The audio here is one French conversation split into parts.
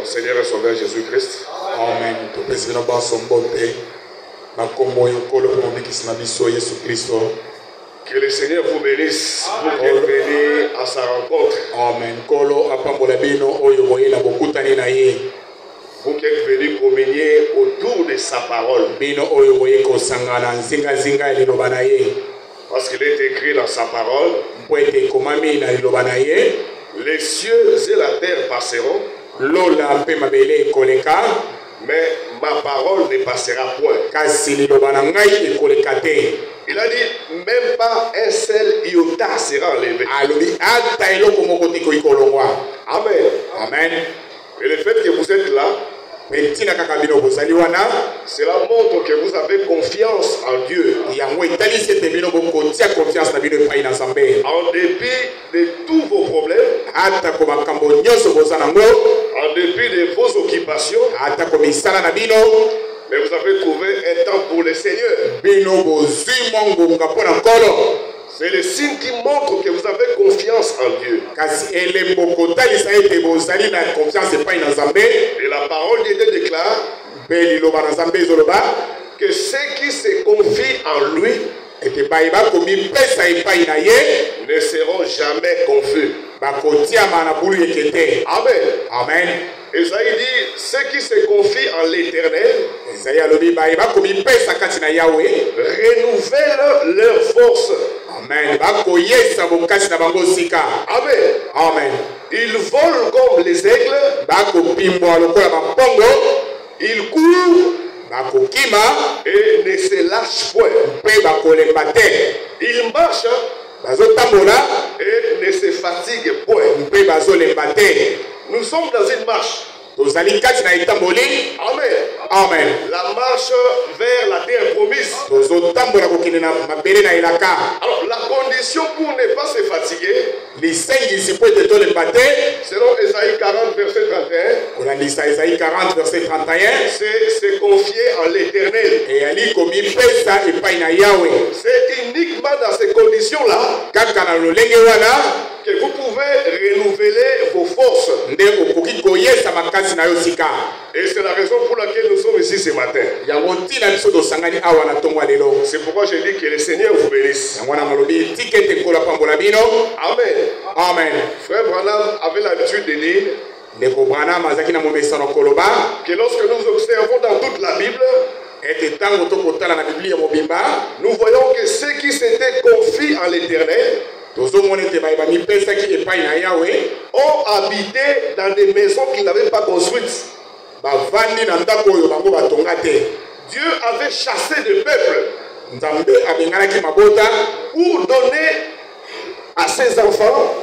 Seigneur et Sauveur Jésus-Christ. Amen. Que le Seigneur vous bénisse. Vous qui êtes venus à sa rencontre. Amen. Vous qui êtes venus communier autour de sa parole. Parce qu'il est écrit dans sa parole. Les cieux et la terre passeront. Mais ma parole ne passera point. Il a dit, même pas un seul iota sera enlevé. Amen. Amen. Et le fait que vous êtes là, cela montre que vous avez confiance en Dieu. En dépit de tous vos problèmes, en dépit de vos occupations, mais vous avez trouvé un temps pour le Seigneur. C'est le signe qui montre que vous avez confiance en Dieu. Et la parole de Dieu déclare que ceux qui se confient en lui ne seront jamais confus. Amen. Amen. Esaïe dit, ceux qui se confient en l'Éternel renouvellent leur force. Amen. Amen. Amen. Ils volent comme les aigles. Ils courent et ne se lâchent point. Ils marchent et ne se fatiguent point. Nous sommes dans une marche. Amen. Amen. La marche vers la terre promise. Alors, la condition pour ne pas se fatiguer, selon Ésaïe 40, verset 31, c'est se confier en l'Éternel. C'est uniquement dans ces conditions-là que vous pouvez renouveler vos forces. Et c'est la raison pour laquelle nous sommes ici ce matin. C'est pourquoi je dis que le Seigneur vous bénisse. Amen. Amen. Frère Branham avait l'habitude de dire que lorsque nous observons dans toute la Bible, nous voyons que ceux qui s'étaient confiés en l'Éternel ont habité dans des maisons qu'ils n'avaient pas construites. Dieu avait chassé des peuples pour donner à ses enfants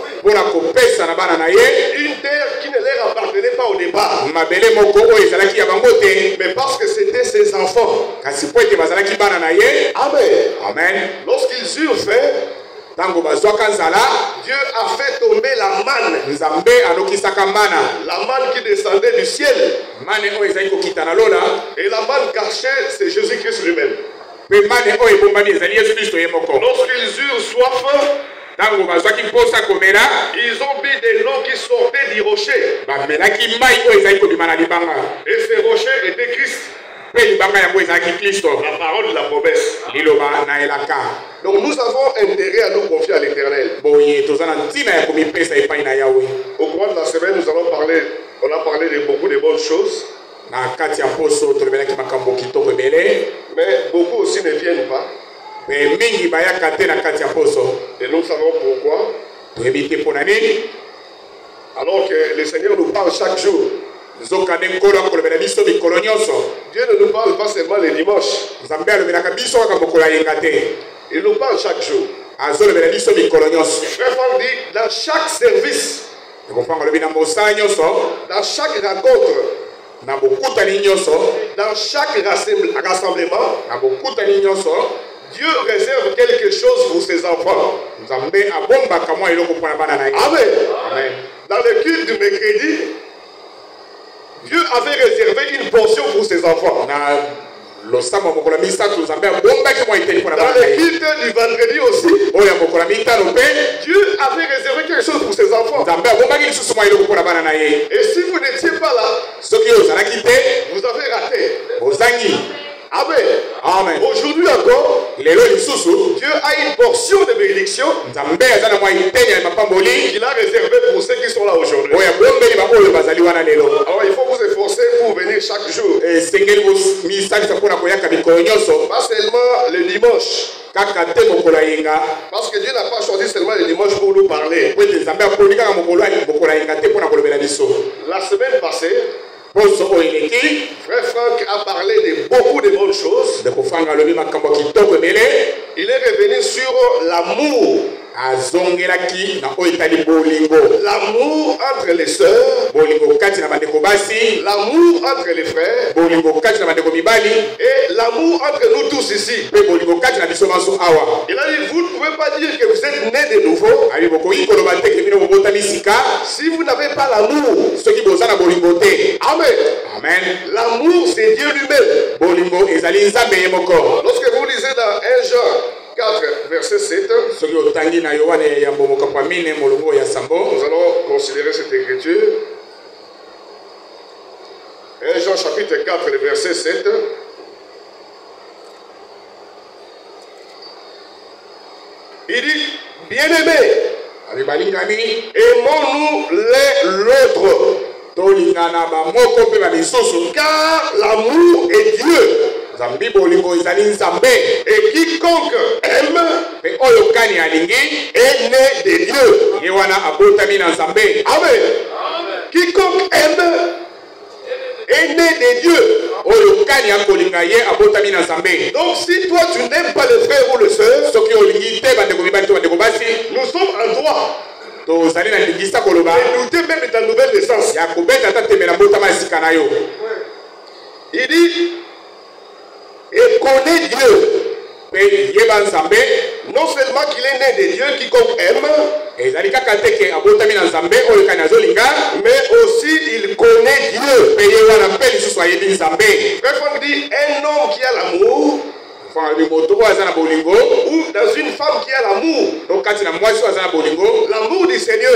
une terre qui ne leur appartenait pas au départ. Mais parce que c'était ses enfants. Amen. Amen. Lorsqu'ils eurent faim, Dieu a fait tomber la manne. La manne qui descendait du ciel. Et la manne cachée, c'est Jésus-Christ lui-même. Lorsqu'ils eurent soif, ils ont bu de l'eau qui sortait du rocher. Et ce rocher était Christ. La parole de la promesse. Donc nous avons intérêt à nous confier à l'Éternel. Au cours de la semaine, on a parlé de beaucoup de bonnes choses. Mais beaucoup aussi ne viennent pas. Et nous savons pourquoi. Alors que le Seigneur nous parle chaque jour. Dieu ne nous parle pas seulement les dimanches. Il nous parle chaque jour. Frère Franck dit, dans chaque service, dans chaque rencontre, dans chaque rassemblement, Dieu réserve quelque chose pour ses enfants. Amen. Dans le culte du mercredi, Dieu avait réservé une portion pour ses enfants. Dans le culte du vendredi aussi, Dieu avait réservé quelque chose pour ses enfants. Et si vous n'étiez pas là, vous avez raté. Amen. Amen. Aujourd'hui encore, Dieu a une portion de bénédiction qu'il a réservée pour ceux qui sont là aujourd'hui. Alors il faut vous efforcer pour venir chaque jour. Pas seulement le dimanche. Parce que Dieu n'a pas choisi seulement le dimanche pour nous parler. La semaine passée, Frère Franck a parlé de beaucoup de bonnes choses. Il est revenu sur l'amour. L'amour entre les sœurs, l'amour entre les frères, et l'amour entre nous tous ici. Il a dit, vous ne pouvez pas dire que vous êtes nés de nouveau si vous n'avez pas l'amour. Amen. Amen. L'amour, c'est Dieu lui-même. Lorsque vous lisez dans 1 Jean 4, verset 7, nous allons considérer cette écriture. 1 Jean chapitre 4, verset 7. Il dit, bien-aimés, aimons-nous l'un l'autre. Car l'amour est Dieu. Et quiconque aime est né de Dieu. Amen. Quiconque aime est né de Dieu. Donc si toi tu n'aimes pas le frère ou le soeur, nous sommes en droit de douter même de ta nouvelle naissance. Il dit, et connaît Dieu. Non seulement qu'il est né de Dieu, quiconque aime, mais aussi il connaît Dieu. Frère Franck dit, un homme qui a l'amour, ou dans une femme qui a l'amour, l'amour du Seigneur,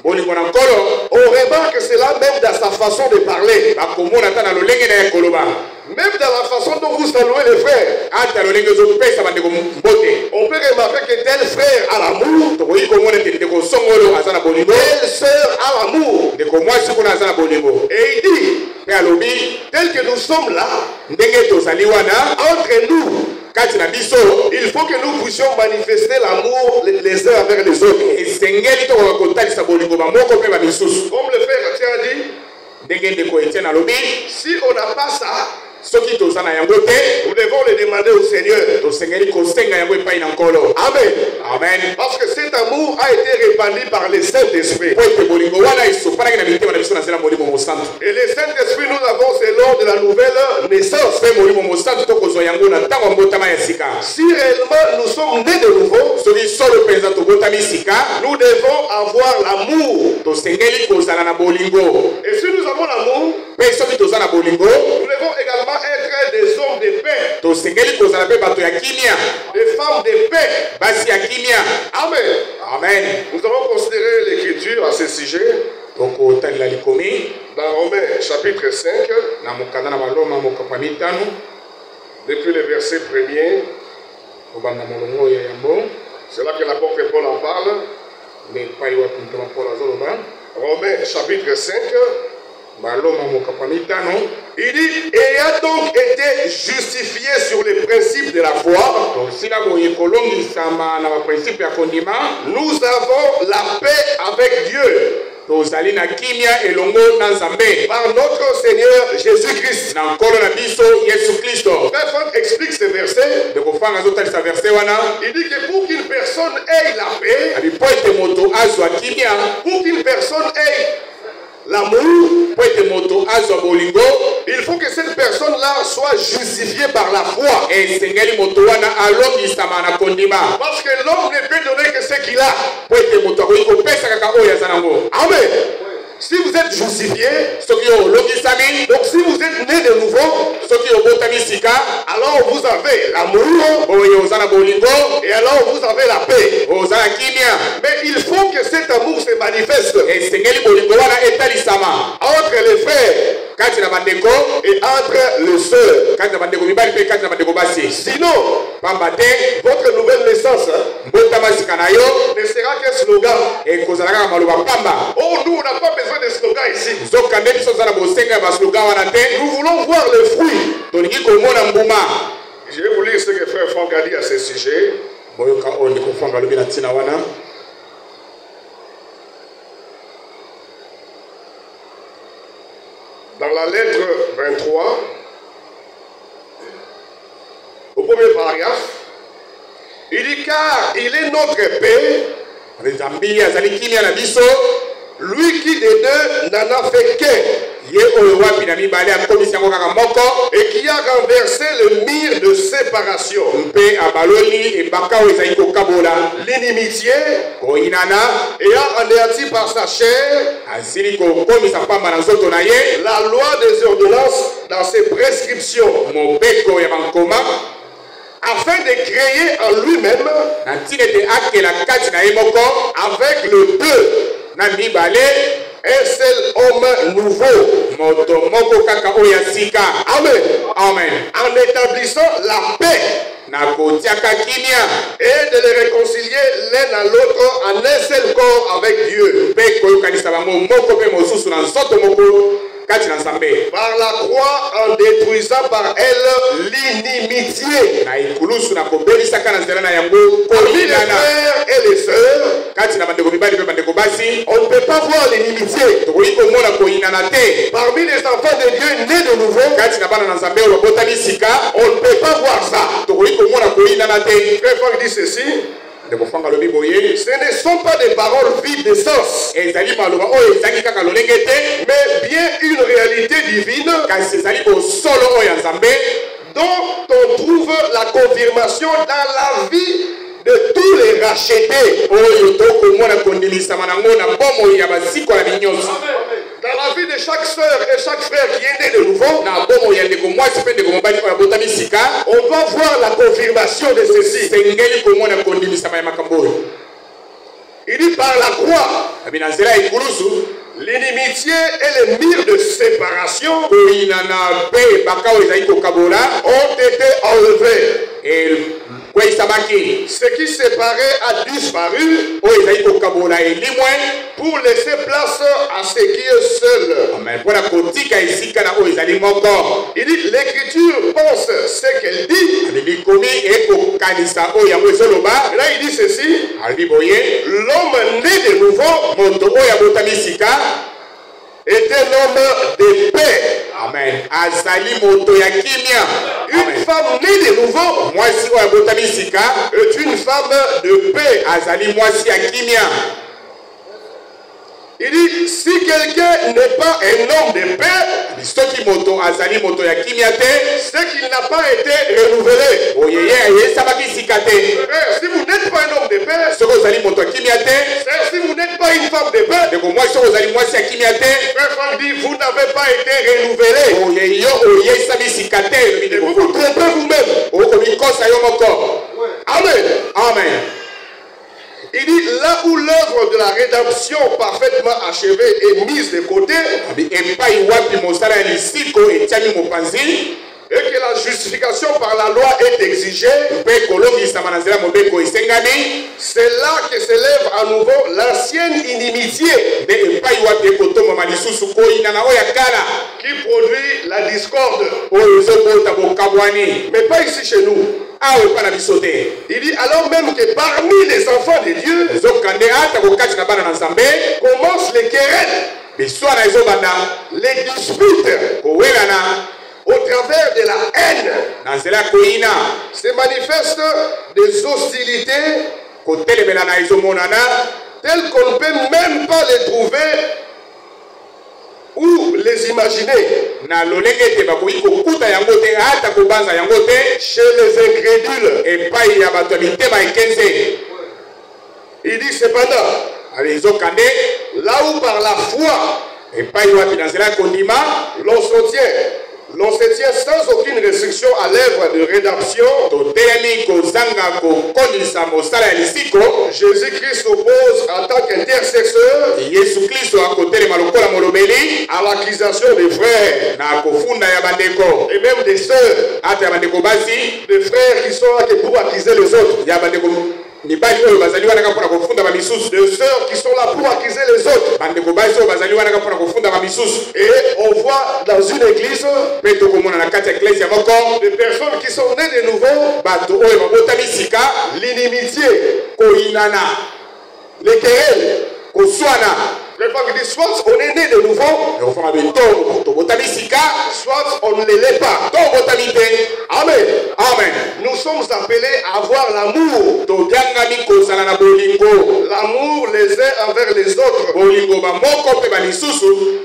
on remarque cela même dans sa façon de parler. Même dans la façon dont vous saluez les frères. On peut remarquer que tel frère a l'amour, telle sœur a l'amour. Et il dit, tel que nous sommes là, entre nous, il faut que nous puissions manifester l'amour les uns envers les autres. Comme le frère Etienne a dit, si on n'a pas ça, nous devons le demander au Seigneur. Amen. Amen. Parce que cet amour a été répandu par le Saint-Esprit. Et le Saint-Esprit, nous avons, c'est lors de la nouvelle naissance. Si réellement nous sommes nés de nouveau, nous devons avoir l'amour. Et si nous avons l'amour, nous devons également être des hommes de paix, des femmes de paix. Amen. Amen. Nous allons considérer l'écriture à ce sujet dans Romains chapitre 5, depuis le verset 1er. C'est là que l'apôtre Paul en parle. Romains chapitre 5. Il dit, ayant donc été justifié sur les principes de la foi, nous avons la paix avec Dieu par notre Seigneur Jésus-Christ. Frère Franck explique ce verset. Il dit que pour qu'une personne ait la paix, pour qu'une personne ait l'amour, il faut que cette personne-là soit justifiée par la foi. Parce que l'homme ne peut donner que ce qu'il a. Amen. Si vous êtes justifié, donc si vous êtes né de nouveau, alors vous avez l'amour, et alors vous avez la paix. Mais il faut que cet amour se manifeste entre les frères et entre les sœurs. Sinon, votre nouvelle naissance ne sera qu'un slogan. Oh, nous, on n'a pas besoin de slogan ici. Nous voulons voir le fruit. Je vais vous lire ce que frère Franck a dit à ce sujet. Dans la lettre 23, au premier paragraphe, il dit, car il est notre paix, lui qui des deux n'en a fait qu'un, et qui a renversé le mur de séparation, l'inimitié, ayant anéanti par sa chair la loi des ordonnances dans ses prescriptions, afin de créer en lui-même avec le deux un seul homme nouveau. Amen. Amen. En établissant la paix et de les réconcilier l'un à l'autre en un seul corps avec Dieu. Par la croix, en détruisant par elle l'inimitié. Parmi les frères et les sœurs, on ne peut pas voir l'inimitié. Parmi les enfants de Dieu nés de nouveau, on ne peut pas voir ça. Frère Franck dit ceci. Ce ne sont pas des paroles vides de sens, mais bien une réalité divine dont on trouve la confirmation dans la vie de tous les rachetés. Dans la vie de chaque sœur et chaque frère qui est né de nouveau, on doit voir la confirmation de ceci. Il dit par la croix, l'inimitié et les murs de séparation ont été enlevés. Ce qui séparait a disparu pour laisser place à ce qui est seul. Il dit l'écriture pense ce qu'elle dit. Là il dit ceci. L'homme né de nouveau est un homme de paix. Amen. Une femme née de nouveau est une femme de paix. Il dit, si quelqu'un n'est pas un homme de paix, c'est qu'il n'a pas été renouvelé. Si vous n'êtes pas un homme de paix, si vous n'êtes pas une femme de paix, Frère dit, vous n'avez pas été renouvelé. Et vous vous trompez vous-même. Amen. Amen. Il dit, là où l'œuvre de la rédemption parfaitement achevée est mise de côté, et que la justification par la loi est exigée, c'est là que s'élève à nouveau l'ancienne inimitié qui produit la discorde. Mais pas ici chez nous. Il dit alors même que parmi les enfants de Dieu commencent les querelles, les disputes, au travers de la haine, se manifestent des hostilités telles qu'on ne peut même pas les trouver ou les imaginer chez les incrédules. Il dit cependant, là où par la foi l'on se tient sans aucune restriction à l'œuvre de rédemption, Jésus-Christ s'oppose en tant qu'intercesseur à l'accusation des frères et même des sœurs, des frères qui sont là pour accuser les autres, des sœurs qui sont là pour accuser les autres. Et on voit dans une église des personnes qui sont nées de nouveau, l'inimitié, les querelles. Le frère dit soit on est né de nouveau, soit on ne l'est pas. Amen. Amen. Nous sommes appelés à avoir l'amour. L'amour les uns envers les autres.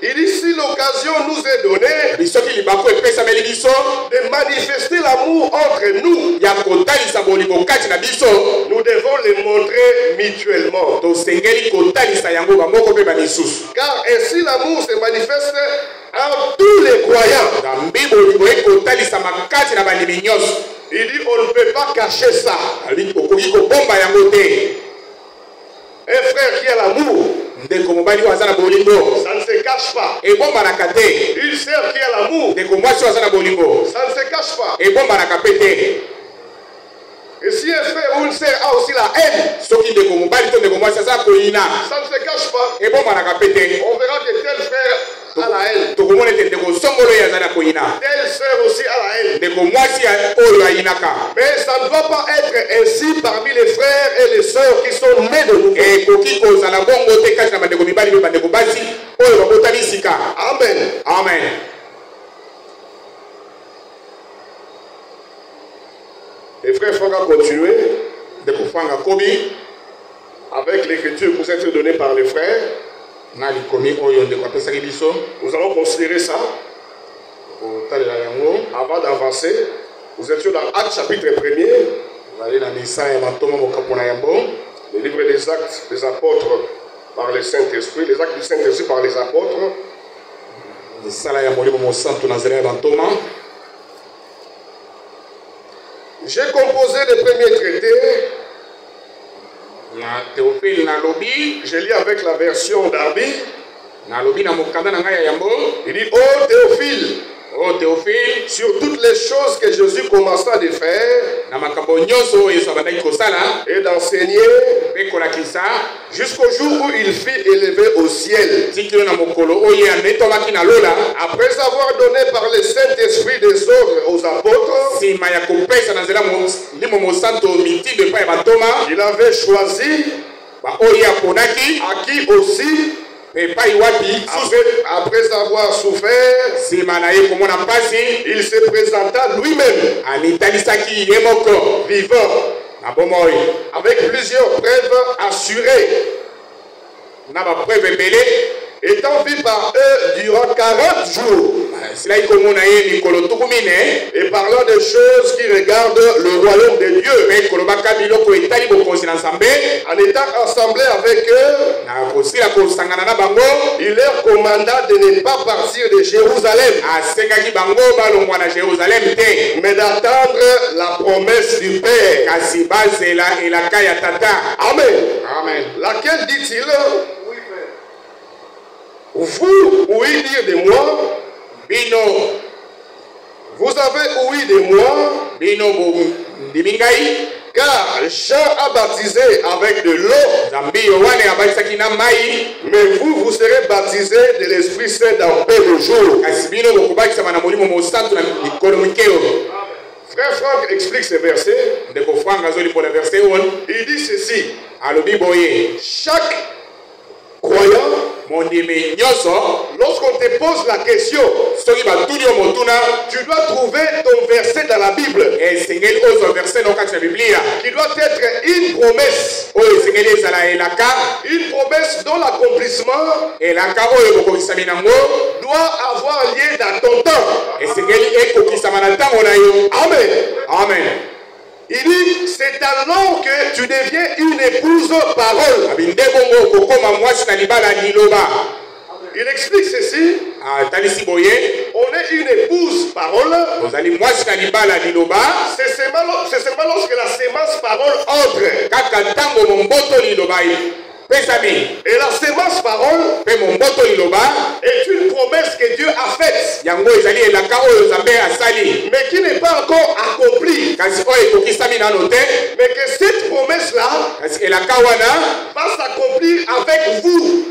Il dit si l'occasion nous est donnée de manifester l'amour entre nous, nous devons les montrer mutuellement. Car ainsi l'amour se manifeste en tous les croyants. Il dit on ne peut pas cacher ça. Un frère qui a l'amour, ça ne se cache pas. Une sœur qui a l'amour, ça ne se cache pas. Et si un frère ou une sœur a aussi la haine, ça ne se cache pas. On verra que tel frère a la haine, telle sœur aussi a la haine. Mais ça ne doit pas être ainsi parmi les frères et les sœurs qui sont nés de nouveau. Amen. Amen. Les frères, il faut continuer. avec l'écriture pour être donnée par les frères. Nous allons considérer ça. Avant d'avancer, nous étions dans Actes chapitre 1er. Le livre des Actes des apôtres par le Saint-Esprit, les actes du Saint-Esprit par les apôtres. J'ai composé le premier traité. Je lis avec la version d'Arby. Il dit, ô Théophile, sur toutes les choses que Jésus commença de faire et d'enseigner jusqu'au jour où il fut élevé au ciel. Après avoir donné par le Saint-Esprit des ordres aux apôtres, il avait choisi à qui aussi, après avoir souffert, il se présenta lui-même vivant, avec plusieurs preuves assurées, étant vu par eux durant 40 jours, et parlant des choses qui regardent le royaume de Dieu, en étant assemblés avec eux, il leur commanda de ne pas partir de Jérusalem, mais d'attendre la promesse du Père. Amen. Amen. Laquelle dit-il? Vous ouï dire de moi, vous avez ouï de moi, car Jean a baptisé avec de l'eau, mais vous serez baptisés de l'Esprit Saint dans peu de jours. Frère Franck explique ce verset. Il dit ceci: chaque croyant, lorsqu'on te pose la question, tu dois trouver ton verset dans la Bible qui doit être une promesse dont l'accomplissement doit avoir lieu dans ton temps. Amen. Amen. Il dit, c'est alors que tu deviens une épouse parole. Il explique ceci. On est une épouse parole. C'est seulement lorsque la sémence parole entre. Et la sémence parole est une promesse que Dieu a faite, mais qui n'est pas encore accomplie. Mais que cette promesse-là va s'accomplir avec vous.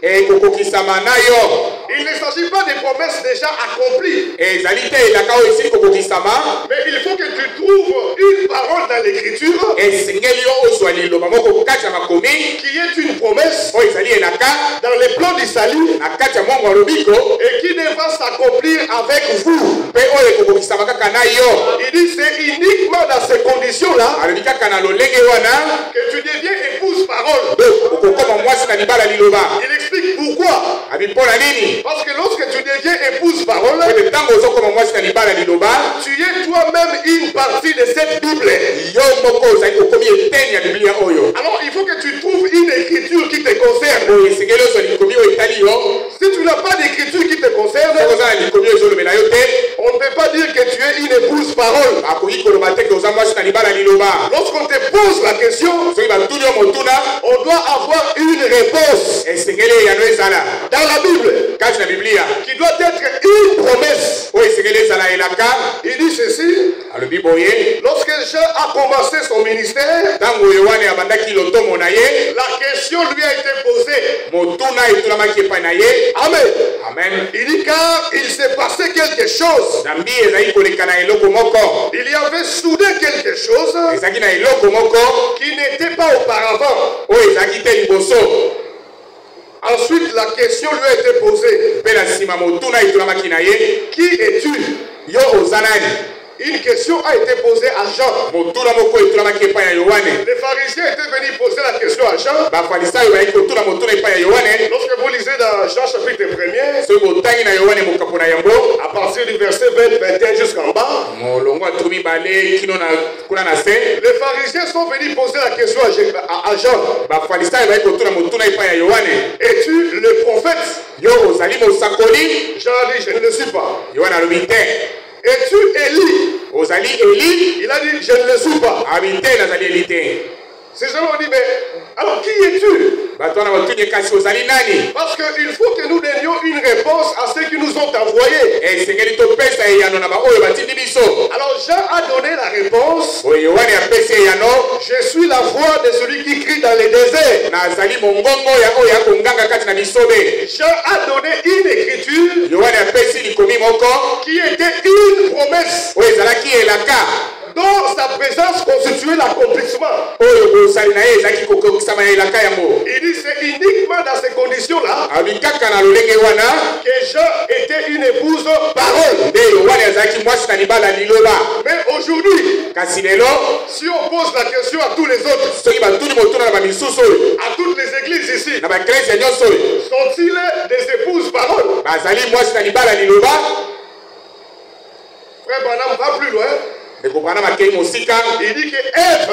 Il ne s'agit pas de promesses déjà accomplies. Mais il faut que tu trouves une parole dans l'écriture qui est une promesse dans les plans du salut et qui devra s'accomplir avec vous. Il dit c'est uniquement dans ces conditions-là que tu deviens épouse parole. Il explique pourquoi. Parce que lorsque tu deviens épouse parole, tu es toi-même une partie de cette Bible. Alors il faut que tu trouves une écriture qui te concerne. Si tu n'as pas d'écriture qui te concerne, on ne peut pas dire que tu es une épouse parole. Lorsqu'on te pose la question, on doit avoir une réponse dans la Bible qui doit être une promesse. Il dit ceci: lorsque Jean a commencé son ministère, la question lui a été posée. Amen. Amen. Il dit car il s'est passé quelque chose. Il y avait soudain quelque chose qui n'était pas auparavant. Ensuite, la question lui a été posée: qui es-tu? une question a été posée à Jean. Les pharisiens étaient venus poser la question à Jean. Lorsque vous lisez dans Jean chapitre 1er, à partir du verset 20-21 jusqu'en bas, les pharisiens sont venus poser la question à Jean. Es-tu le prophète? Jean a dit, je ne le suis pas. Es-tu Élie? Il a dit, je ne le suis pas. Ces gens ont dit, mais alors qui es-tu? Parce qu'il faut que nous donnions une réponse à ceux qui nous ont envoyés. Alors Jean a donné la réponse. Je suis la voix de celui qui crie dans les déserts. Jean a donné une écriture qui était une promesse dont sa présence constituait l'accomplissement. Il dit c'est uniquement dans ces conditions-là que Jean était une épouse parole. Mais aujourd'hui, si on pose la question à tous les autres, à toutes les églises ici, sont-ils des épouses parole? Frère Branham va plus loin. Il dit que Ève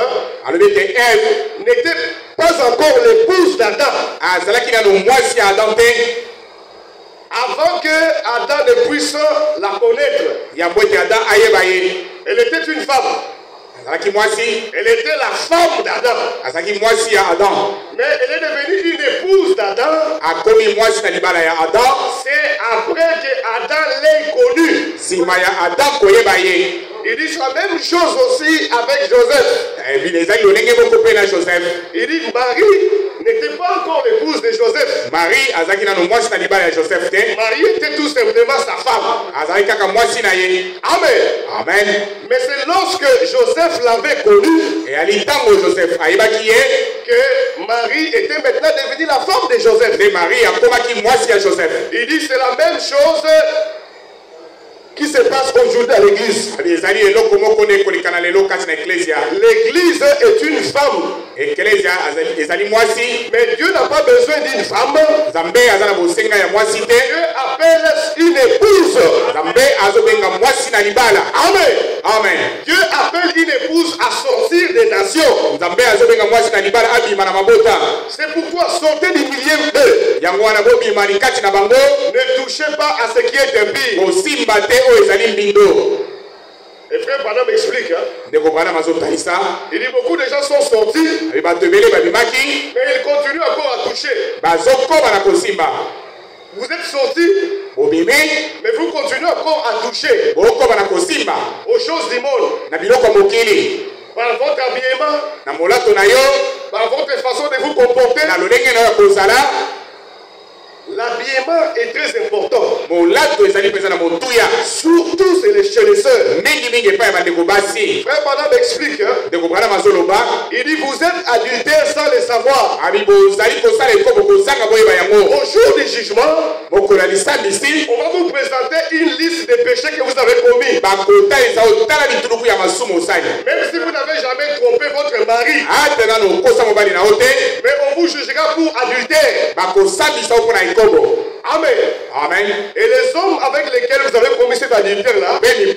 n'était pas encore l'épouse d'Adam. Avant que Adam ne puisse la connaître, elle était une femme. Elle était la femme d'Adam. Mais elle est devenue une épouse d'Adam. C'est après que Adam l'ait connue. Il dit la même chose aussi avec Joseph. Il dit Marie n'était pas encore l'épouse de Joseph. Marie était tout simplement sa femme. Amen. Mais c'est lorsque Joseph l'avait connu que Marie était maintenant devenue la femme de Joseph. Il dit c'est la même chose qui se passe aujourd'hui à l'église. L'église est une femme. Mais Dieu n'a pas besoin d'une femme. Dieu appelle une épouse. Amen. Amen. Dieu appelle une épouse à sortir des nations. C'est pourquoi sortez du milieu d'eux. Ne touchez pas à ce qui est impie. Et frère Branham explique, il dit beaucoup de gens sont sortis, mais ils continuent encore à toucher. Vous êtes sortis, mais vous continuez encore à toucher aux choses du monde. Par votre habillement, par votre façon de vous comporter. L'habillement est très important. Surtout chez les sœurs. Frère Branham explique. Il dit vous êtes adultères sans le savoir. Au jour du jugement, on va vous présenter une liste des péchés que vous avez commis. Même si vous n'avez jamais trompé votre mari, mais on vous jugera pour adultère. Amen. Amen. Et les hommes avec lesquels vous avez commis cet adultère-là, c'est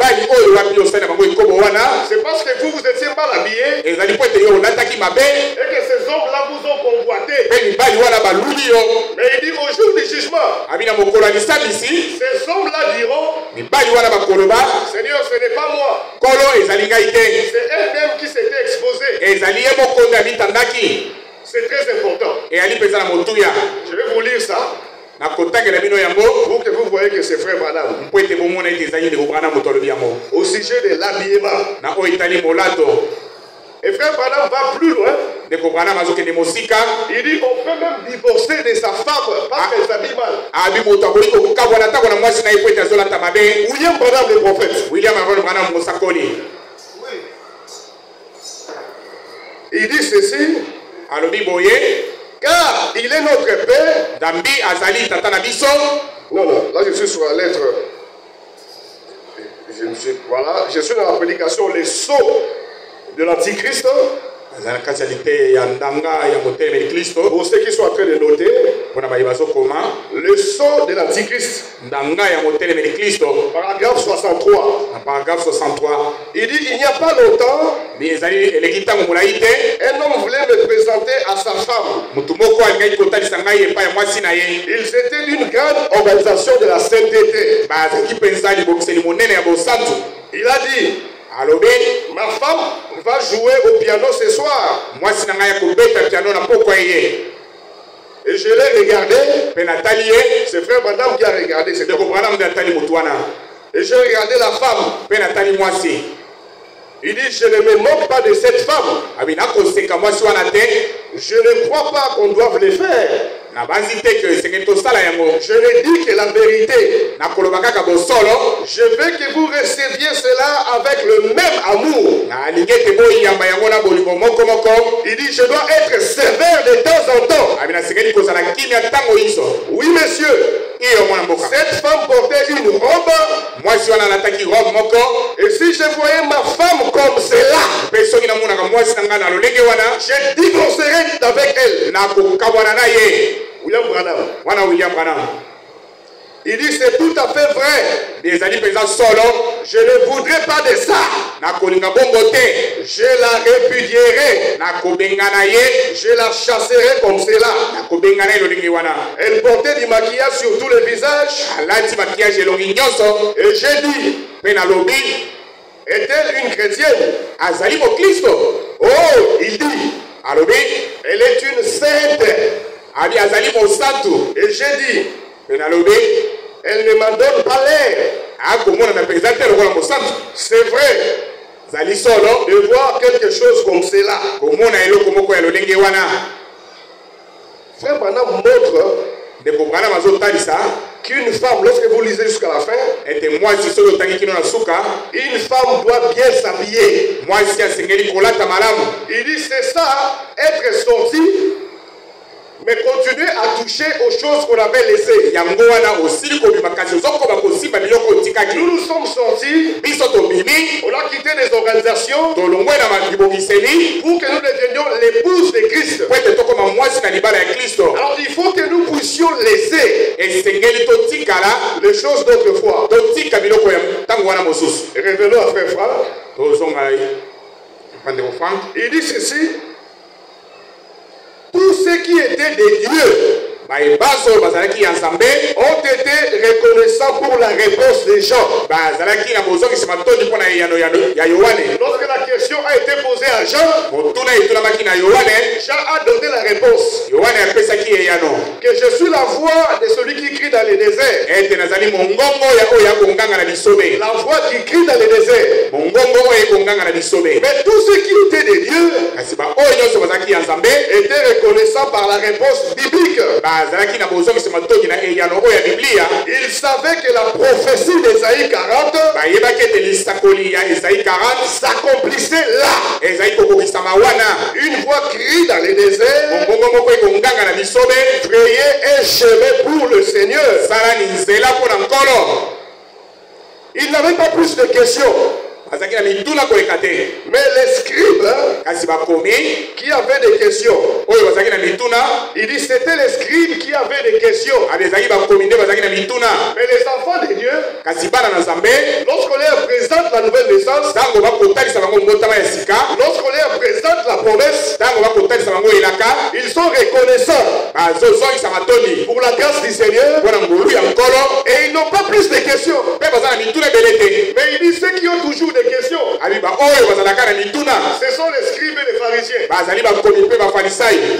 parce que vous étiez mal habillés et que ces hommes-là vous ont convoité. Mais il dit au jour du jugement, ces hommes-là diront, Seigneur, ce n'est pas moi. C'est elle-même qui s'était exposée. C'est très important. Je vais vous lire ça pour que vous voyez que c'est frère Branham. Au sujet de l'habillement. Et frère Branham va plus loin. Il dit on peut même divorcer de sa femme parce qu'elle s'habille mal. William Branham le prophète. Il dit ceci. Car il est notre Père. Non, là je suis sur la lettre. Je ne Voilà, je suis dans la prédication, les sceaux de l'Antichrist. Pour ceux qui sont en train de noter, le sceau de l'Antichrist. Paragraphe 63. Paragraphe 63. Il dit, il n'y a pas longtemps, un homme voulait me présenter à sa femme. Il s'était d'une grande organisation de la sainteté. Il a dit, ma femme va jouer au piano ce soir. Et je l'ai regardé. C'est frère Madame qui a regardé. Et j'ai regardé la femme. Il dit, je ne me moque pas de cette femme. Je ne crois pas qu'on doive le faire. Je ne dis que la vérité. Je veux que vous receviez cela avec le même amour. Il dit, je dois être sévère de temps en temps. Oui, monsieur. Cette femme portait une robe. Et si je voyais ma femme comme cela, je divorcerais avec elle. William Branham. Il dit c'est tout à fait vrai. Je ne voudrais pas de ça. Je la répudierai. Je la chasserai comme cela. Elle portait du maquillage sur tout le visage. Et j'ai dit, est-elle une chrétienne? Oh, il dit, elle est une sainte. Et j'ai dit, elle ne m'en donne pas l'air. C'est vrai. De voir quelque chose comme cela. Frère Branham montre qu'une femme, lorsque vous lisez jusqu'à la fin, une femme doit bien s'habiller. Il dit c'est ça, être sorti, mais continuer à toucher aux choses qu'on avait laissées. Nous nous sommes sortis, on a quitté des organisations pour que nous devenions l'épouse de Christ. Alors il faut que nous puissions laisser les choses d'autrefois. Revenons à Frère Franck. Il dit ceci. Tous ceux qui étaient des dieux ont été reconnaissants pour la réponse des gens. Lorsque la question a été posée à Jean, Jean a donné la réponse. Que je suis la voix de celui qui crie dans le désert. La voix qui crie dans le désert. Mais tous ceux qui étaient des dieux étaient reconnaissants par la réponse biblique. Il savait que la prophétie d'Ésaïe 40 s'accomplissait là. Une voix crie dans les déserts, frayez un chemin pour le Seigneur. Il n'avait pas plus de questions. Mais les scribes qui avaient des questions, il dit c'était les scribes qui avaient des questions. Mais les enfants de Dieu, lorsqu'on leur présente la nouvelle naissance, lorsqu'on leur présente la promesse, ils sont reconnaissants pour la grâce du Seigneur et ils n'ont pas plus de questions. Mais il dit ceux qui ont toujours des questions, ce sont les scribes et les pharisiens.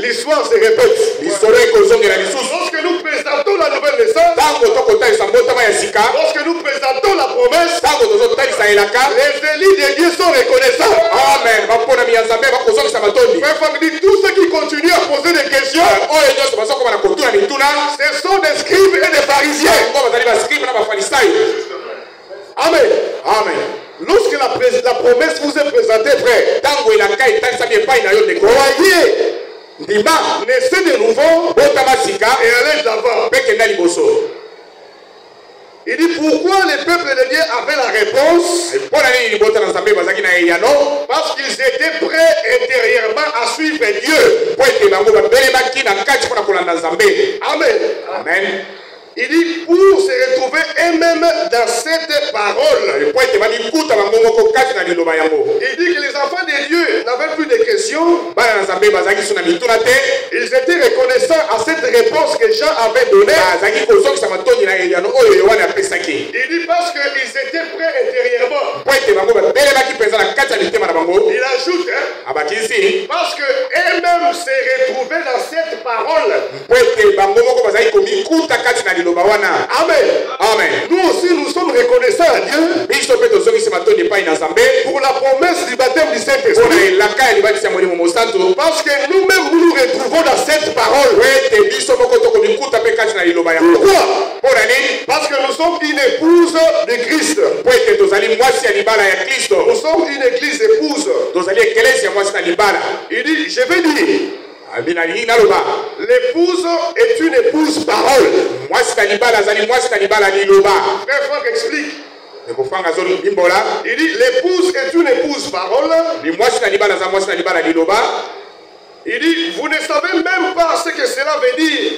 L'histoire se répète. Lorsque nous présentons la nouvelle naissance, lorsque nous présentons la promesse, les élus de Dieu sont reconnaissants. Amen. Frère Franck dit tous ceux qui continuent à poser des questions, ce sont des scribes et des pharisiens. Amen. Amen. Lorsque la promesse vous est présentée, frère, croyez, naissez de nouveau et allez de l'avant. Il dit pourquoi les peuples de Dieu avaient la réponse? Parce qu'ils étaient prêts intérieurement à suivre Dieu. Amen. Amen. Il dit pour se retrouver eux-mêmes dans cette parole. Il dit que les enfants de Dieu n'avaient plus de questions. Ils étaient reconnaissants à cette réponse que Jean avait donnée. Il dit parce qu'ils étaient prêts intérieurement. Il ajoute, parce que eux-mêmes se retrouvaient dans cette parole. Amen. Amen. Nous aussi, nous sommes reconnaissants à Dieu pour la promesse du baptême du Saint-Esprit. Parce que nous-mêmes, nous nous retrouvons dans cette parole. Pourquoi? Parce que nous sommes une épouse de Christ. Nous sommes une église épouse. Il dit, je vais dire, l'épouse est une épouse parole. Frère Franck explique. Il dit l'épouse est une épouse parole. Il dit vous ne savez même pas ce que cela veut dire.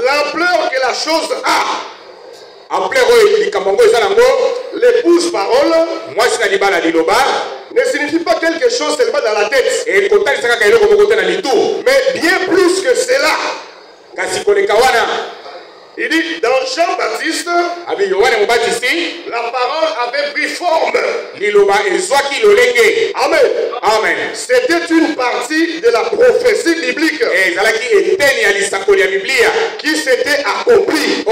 L'ampleur que la chose a. L'épouse parole ne signifie pas quelque chose seulement dans la tête, mais bien plus que cela. Il dit dans Jean-Baptiste, la parole avait pris forme. Amen. Amen. C'était une partie de la prophétie biblique qui s'était accomplie.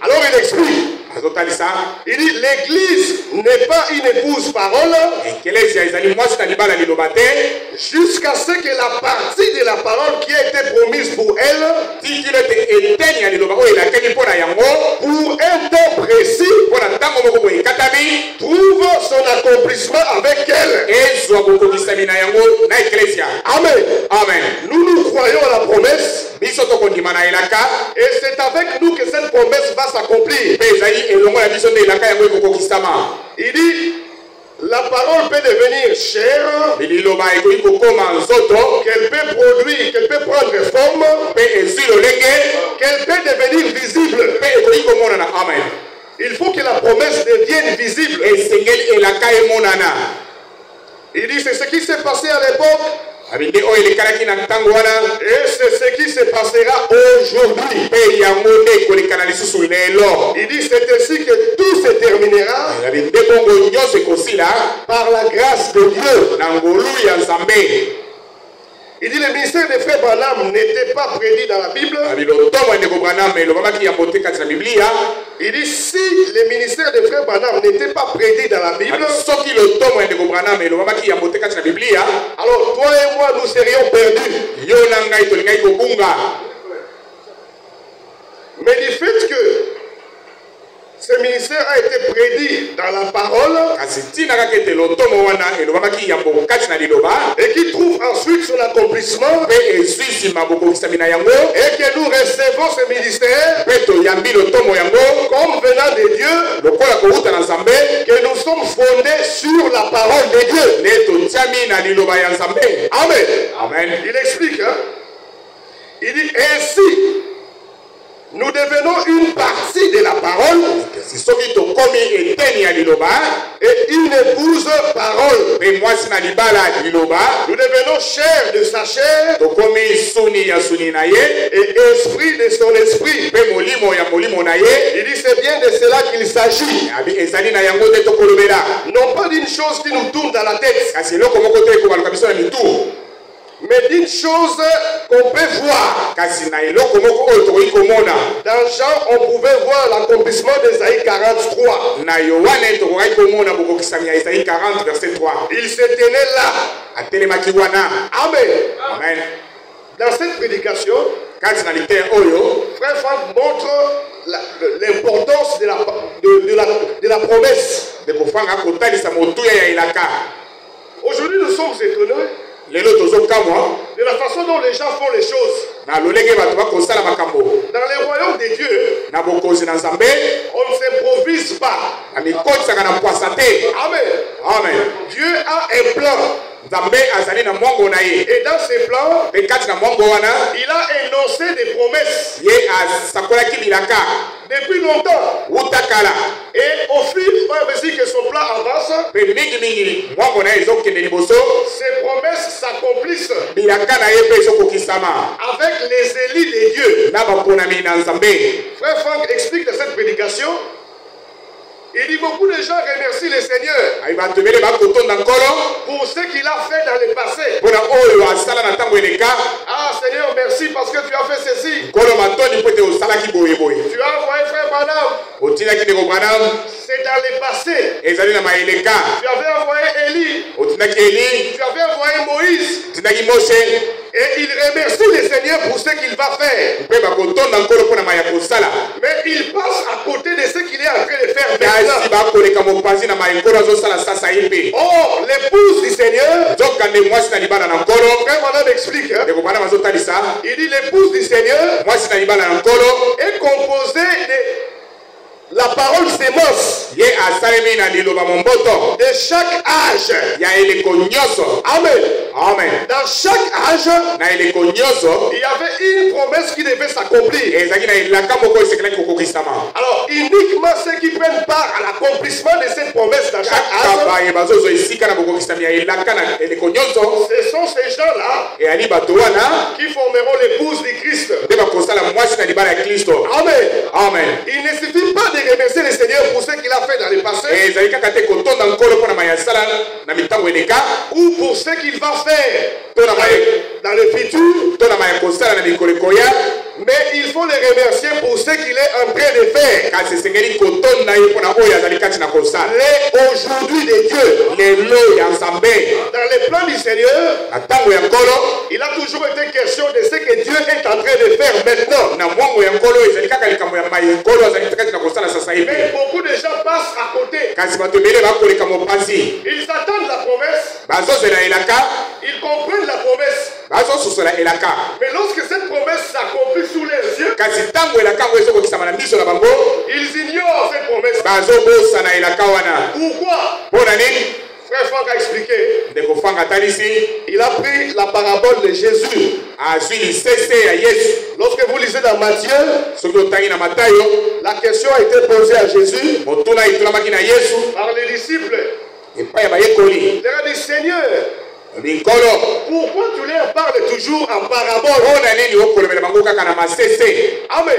Alors il explique. Il dit l'église n'est pas une épouse parole jusqu'à ce que la partie de la parole qui a été promise pour elle pour un temps précis trouve son accomplissement avec elle. Amen. Amen. Nous croyons à la promesse et c'est avec nous que cette promesse va s'accomplir. Il dit la parole peut devenir chère, qu'elle peut produire, qu'elle peut prendre forme, qu'elle peut devenir visible. Amen. Il faut que la promesse devienne visible. Il dit c'est ce qui s'est passé à l'époque. Et c'est ce qui se passera aujourd'hui. Il dit c'est ainsi que tout se terminera par la grâce de Dieu. Il dit le ministère de Frère Branham n'était pas prédit dans la Bible. Il dit si le ministère de Frère Branham n'était pas prédit dans la Bible, alors toi et moi nous serions perdus. Mais du fait que ce ministère a été prédit dans la parole et qui trouve ensuite son accomplissement et que nous recevons ce ministère comme venant de Dieu, que nous sommes fondés sur la parole de Dieu. Amen. Amen. Il explique, il dit ainsi nous devenons une partie de la parole et une épouse parole. Nous devenons chair de sa chair et esprit de son esprit. Il dit c'est bien de cela qu'il s'agit. Non pas d'une chose qui nous tourne dans la tête, mais d'une chose qu'on peut voir. Dans Jean, on pouvait voir l'accomplissement d'Ésaïe 43. Il se tenait là. Amen. Amen. Dans cette prédication, Frère Franck montre l'importance de la promesse. Aujourd'hui, nous sommes étonnés de la façon dont les gens font les choses. na lolenge bato bakosala makambo Dans les royaumes de Dieu, na bokonzi na nzambe on ne s'improvise pas. na mikotisaka na mpwasa te. Amen. Amen. Dieu a un plan. Nzambe azali na mwango na ye Et dans ses plans, mpe kati na mwango wana il a énoncé des promesses ye asakolaki bilaka depuis longtemps. wuta kala Et au fur et à mesure que son plan avance, mpe mingimingi mwango na ye ezokende liboso ses promesses s'accomplissent bilaka na ye mpe ezokokisama avec les élus de Dieu. na baponami na nzambe. Frère Franck explique dans cette prédication, il dit beaucoup de gens remercient le Seigneur ayi bato ebele bakotonda nkolo pour ce qu'il a fait dans le passé. mpona oyo asala na ntango eleka. Ah Seigneur, merci parce que tu as fait ceci. nkolo matoni mpo ete osalaki boyeboye Tu as envoyé frère Branham. otindaki ndeko branam C'est dans le passé. ezali na maeleka. Tu avais envoyé Élie. otindaki eli Tu avais envoyé Moïse. otindaki moshe Et il remercie le Seigneur pour ce qu'il va faire. mpe bakotonda nkolo mpona maya kosala. Mais il passe à côté de ce qu'il est en train de faire kasi maintenant. bakoleka mopanzi na maekolo azosala sasa ye mpe. Or, l'épouse du Seigneur, nzokande mwasi na libala na nkolo. frère Branham explique, hein, ndeko branam azotalisa il dit l'épouse du Seigneur mwasi na libala na nkolo est composée de la parole sémence ye asalemi na liloba momboto de chaque âge. ya eleko nyonso. Amen. amen. Dans chaque âge, na eleko nyonso il y avait une promesse qui devait s'accomplir. ezalaki na elaka moko esekelaki kokokisama. Alors, uniquement ceux qui prennent part à l'accomplissement de cette promesse dans chaque kaka âge, baye bazozwa esika na bokokisami ya elaka na eleko nyonso ce sont ces gens-là eyali bato wana qui formeront l'épouse du Christ. nde bakosala mwasi na libala ya kristo. Amen. amen. Il ne suffit pas de remercier le Seigneur pour ce qu'il a fait dans le passé ezali kaka te kotonda nkolo mpona maya asala na mitango eleka ou pour ce qu'il va faire to na maya dans le futur, to na maya kosala na mikolo ekoya. mais il faut le remercier pour ce qu'il est en train de faire. kasi esengeli kotonda ye mpona oyo azali kati na kosala. Les aujourd'hui de Dieu. lelo ya nzambe Dans le plan du Seigneur, na ntango ya nkolo il a toujours été question de ce que Dieu est en train de faire maintenant. na mwango ya nkolo ezali kaka likambo ya mai nkolo azali kati na kosala sasa ye Mais mpe. beaucoup de gens passent à côté. kasi bato ebele bakoleka mopanzi Ils attendent la promesse, bazozela elaka ils comprennent la promesse. bazososola elaka. Mais lorsque cette promesse s'accomplit sous les yeux, kasi ntango elaka yango ezokokisama na miso na bango ils ignorent cette promesse. bazobosana elaka wana. Pourquoi? mpo na nini? Frère Franck a expliqué. ndeko fanga atalisi Il a pris la parabole de Jésus. azwi lisese ya yesu. Lorsque vous lisez dans Matthieu, soki otangi na matayo la question a été posée à Jésus motuna etulamaki na yesu par les disciples. epai ya bayekoli. Il leur a dit, Seigneur, mikolo pourquoi tu leur parles toujours en parabole? mpo na nini okolobela bango kaka na masese? Amen.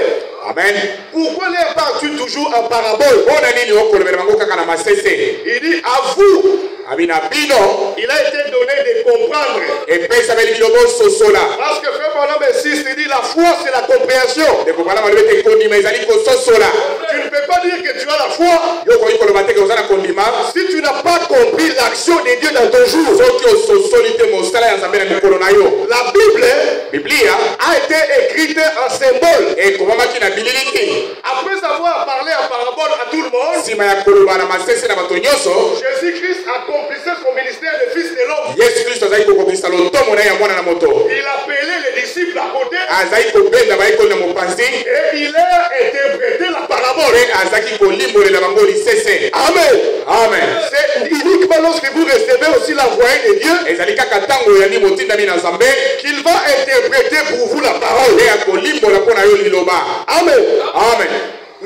amen. Pourquoi leur parles-tu toujours en parabole? mpo na nini okolobela bango kaka na masese? Il dit, à vous, abi na bino il a été donné de comprendre. epesameli bino bososola. Parce que frère Branham insiste, il dit, la foi, c'est la compréhension. ndeko bana balobi ete kondima ezali kososola. Tu ne peux pas dire que tu as la foi yo okoki koloba te ke oza na kondima si tu n'as pas compris l'action de Dieu dans ton jour. soki ososoli te mosala ya nzambe na mikolo na yo. La Bible biblia a été écrite en symbole. ekomamaki na bililiki. Après avoir parlé en parabole à tout le monde, nsima ya koloba na masese na bato nyonso Jésus-Christ accomplissait son ministère de fils de l'homme. yesu kristo azali kokokisa lotomo na ye ya mwana na moto. Il appelait les disciples à côté azali kobenda bayekoli na mopanzi et il leur interprétait la parabole. mpe azalaki kolimbolela bango lisese. Amen. amen. C'est uniquement lorsque vous recevez aussi la voix de Dieu ezali kaka ntango oyandi motindami na nzambe qu'il va interpréter pour vous la parole. mpe akolimbola mpo na yo liloba. Amen. amen.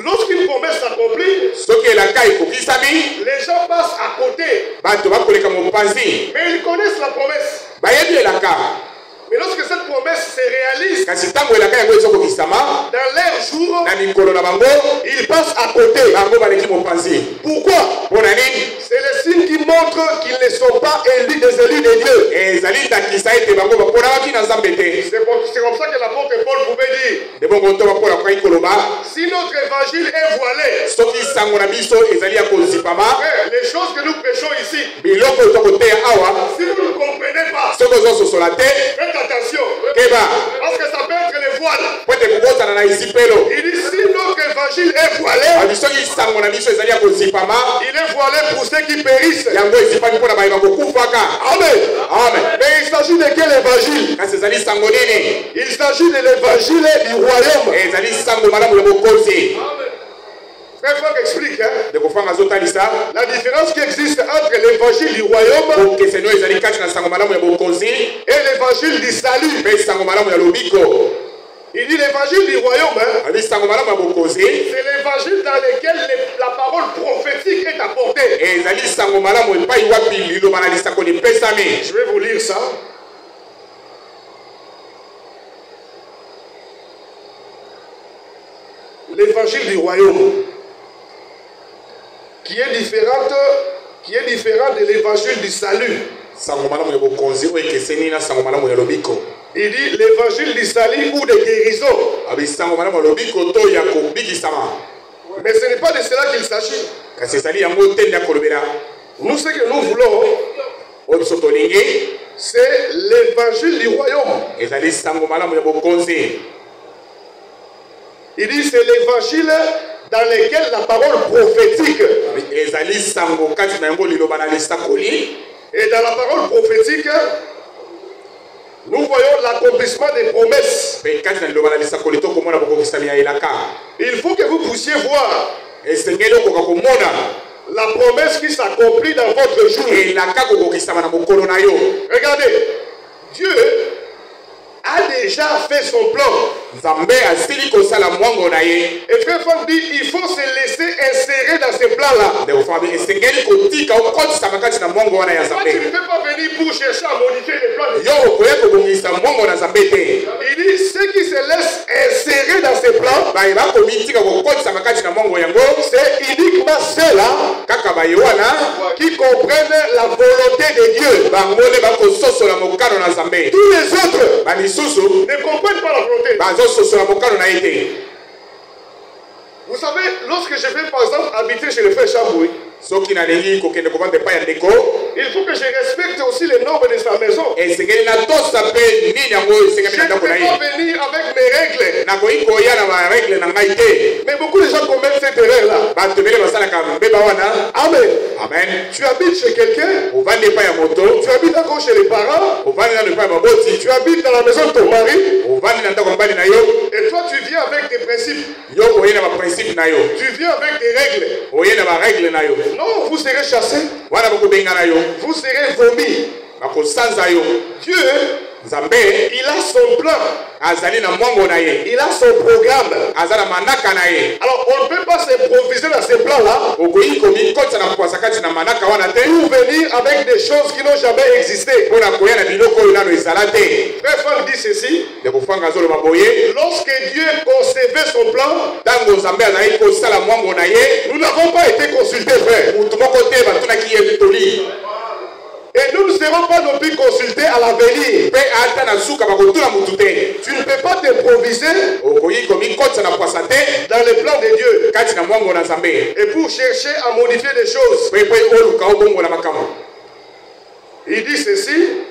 Lorsqu'une promesse s'accomplit, soki elaka ekokisami les gens passent à côté, bato bakoleka mopanzi mais ils connaissent la promesse. bayebi elaka. Mais lorsque cette promesse se réalise kasi ntango elaka yango ezokokisama dans leur jour, na mikolo na bango ils passent à côté. bango baleki mopanzi. Pourquoi? mpo na nini? C'est le signe qui montre qu'ils ne sont pas élus des élus de Dieu. ezali ndakisa ete bango baponamaki na nzambe te. C'est comme ça que l'apôtre Paul pouvait dire, nde bongo nto bapola kokaki koloba si notre évangile est voilé, soki sango na biso ezali ya kozipama frère, les choses que nous prêchons ici, biloko tokoteya awa si vous ne comprenez pas, soki ozososola te faites attention, keba parce que ça peut être le voile. po ete kobosana na isipelo. Il dit, si notre notre évangile est voilé, il est voilé pour ceux qui périssent. Amen. Amen. Mais il s'agit de quel évangile? Il s'agit de l'évangile du royaume. Frère Franck explique la différence qui existe entre l'évangile du royaume et l'évangile du salut. Il dit l'évangile du royaume, c'est l'évangile dans lequel la parole prophétique est apportée. Je vais vous lire ça. L'évangile du royaume, qui est différent de l'évangile du salut. Il dit l'évangile du salut ou de guérison. Mais ce n'est pas de cela qu'il s'agit. Nous, ce que nous voulons, c'est l'évangile du royaume. Il dit c'est l'évangile dans lequel la parole prophétique. Et dans la parole prophétique, nous voyons l'accomplissement des promesses. Il faut que vous puissiez voir la promesse qui s'accomplit dans votre jour. Regardez, Dieu a déjà fait son plan. Et frère Franck dit il faut se laisser insérer dans ce plan-là. Toi, tu ne peux pas venir pour chercher à modifier les plans de Dieu. Il dit ceux qui se laissent insérer dans ce plan, c'est uniquement ceux-là qui comprennent la volonté de Dieu. Tous les autres ne comprennent pas la volonté. Vous savez, lorsque je vais par exemple habiter chez le frère Chamboui, il faut que je respecte aussi les normes de sa maison. Je ne peux pas venir avec mes règles. Mais beaucoup de gens commettent cette erreur-là. Amen. Amen. Tu habites chez quelqu'un, tu habites encore chez les parents, tu habites dans la maison de ton mari, et toi tu viens avec des principes. Tu viens avec des règles. Non, vous serez chassés. Vous serez vomis. Dieu, il a son plan. Il a son programme. Alors on ne peut pas s'improviser dans ce plan-là pour venir avec des choses qui n'ont jamais existé. Frère Franck dit ceci. Lorsque Dieu concevait son plan, nous n'avons pas été consultés, frère. Et nous ne serons pas non plus consultés à l'avenir. Tu ne peux pas t'improviser dans les plans de Dieu. Et pour chercher à modifier des choses. Il dit ceci,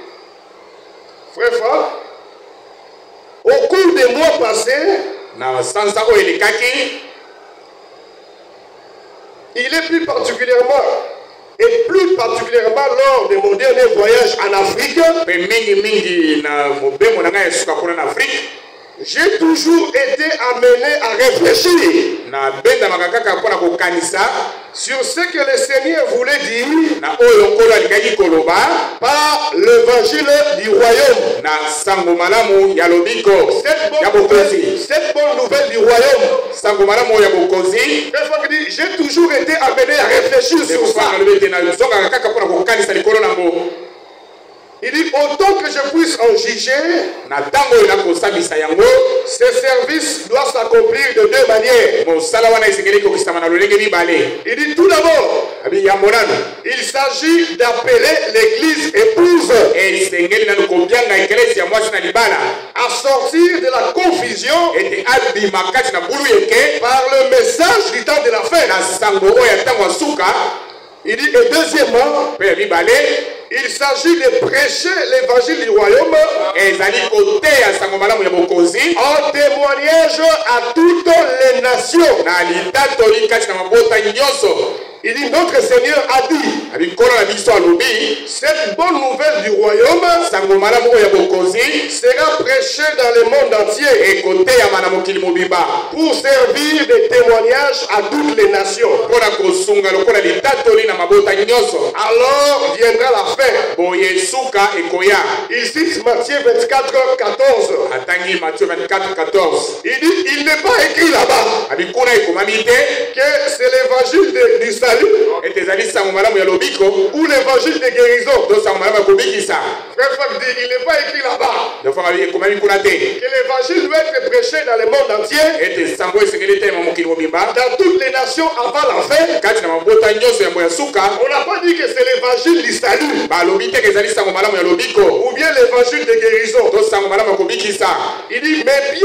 frère Franck, au cours des mois passés, il est plus particulièrement lors de mon dernier voyage en Afrique, j'ai toujours été amené à réfléchir sur ce que le Seigneur voulait dire par l'évangile du royaume. Cette bonne nouvelle du royaume. J'ai toujours été amené à réfléchir sur ça. Il dit autant que je puisse en juger, ce service doit s'accomplir de deux manières. Il dit tout d'abord, il s'agit d'appeler l'église épouse à sortir de la confusion par le message du temps de la fin. Il dit et deuxièmement, il s'agit de prêcher l'évangile du royaume ezali koteya sango malamu ya bokonzi en témoignage à toutes les nations. na litatoli kati na mabota nyonso. Il dit, notre Seigneur a dit, abikolo na biso alobi cette bonne nouvelle du royaume sango malamu oyo ya bokonzi sera prêchée dans le monde entier ekoteyama na mokili mobimba pour servir de témoignage à toutes les nations. mpona kosunga lokola litatoli na mabota nyonso. Alors viendra la fin. boye suka ekoya. Il cite Matthieu 24, 14. atangi Matthieu 24, 14. Il dit, il n'est pas écrit là-bas abikuna ekomami te que c'est l'évangile du salut ete ezali sango malamu ya lobiko ou l'évangile de guérison. to sango malamu ya kobikisa. Frère Franck dit, il n'est pas écrit là-bas dofaka ekomami kuna te que l'évangile doit être prêché dans le monde entier, ete sango esengeli etema mokili mobimba dans toutes les nations avant la fin. kati na mabota nyonso ya moya suka. On n'a pas dit que c'est l'évangile du salut balobi te ke ezali sango malamu ya lobiko ou bien l'évangile de guérison. to sango malamu ya kobikisa. Il dit, mais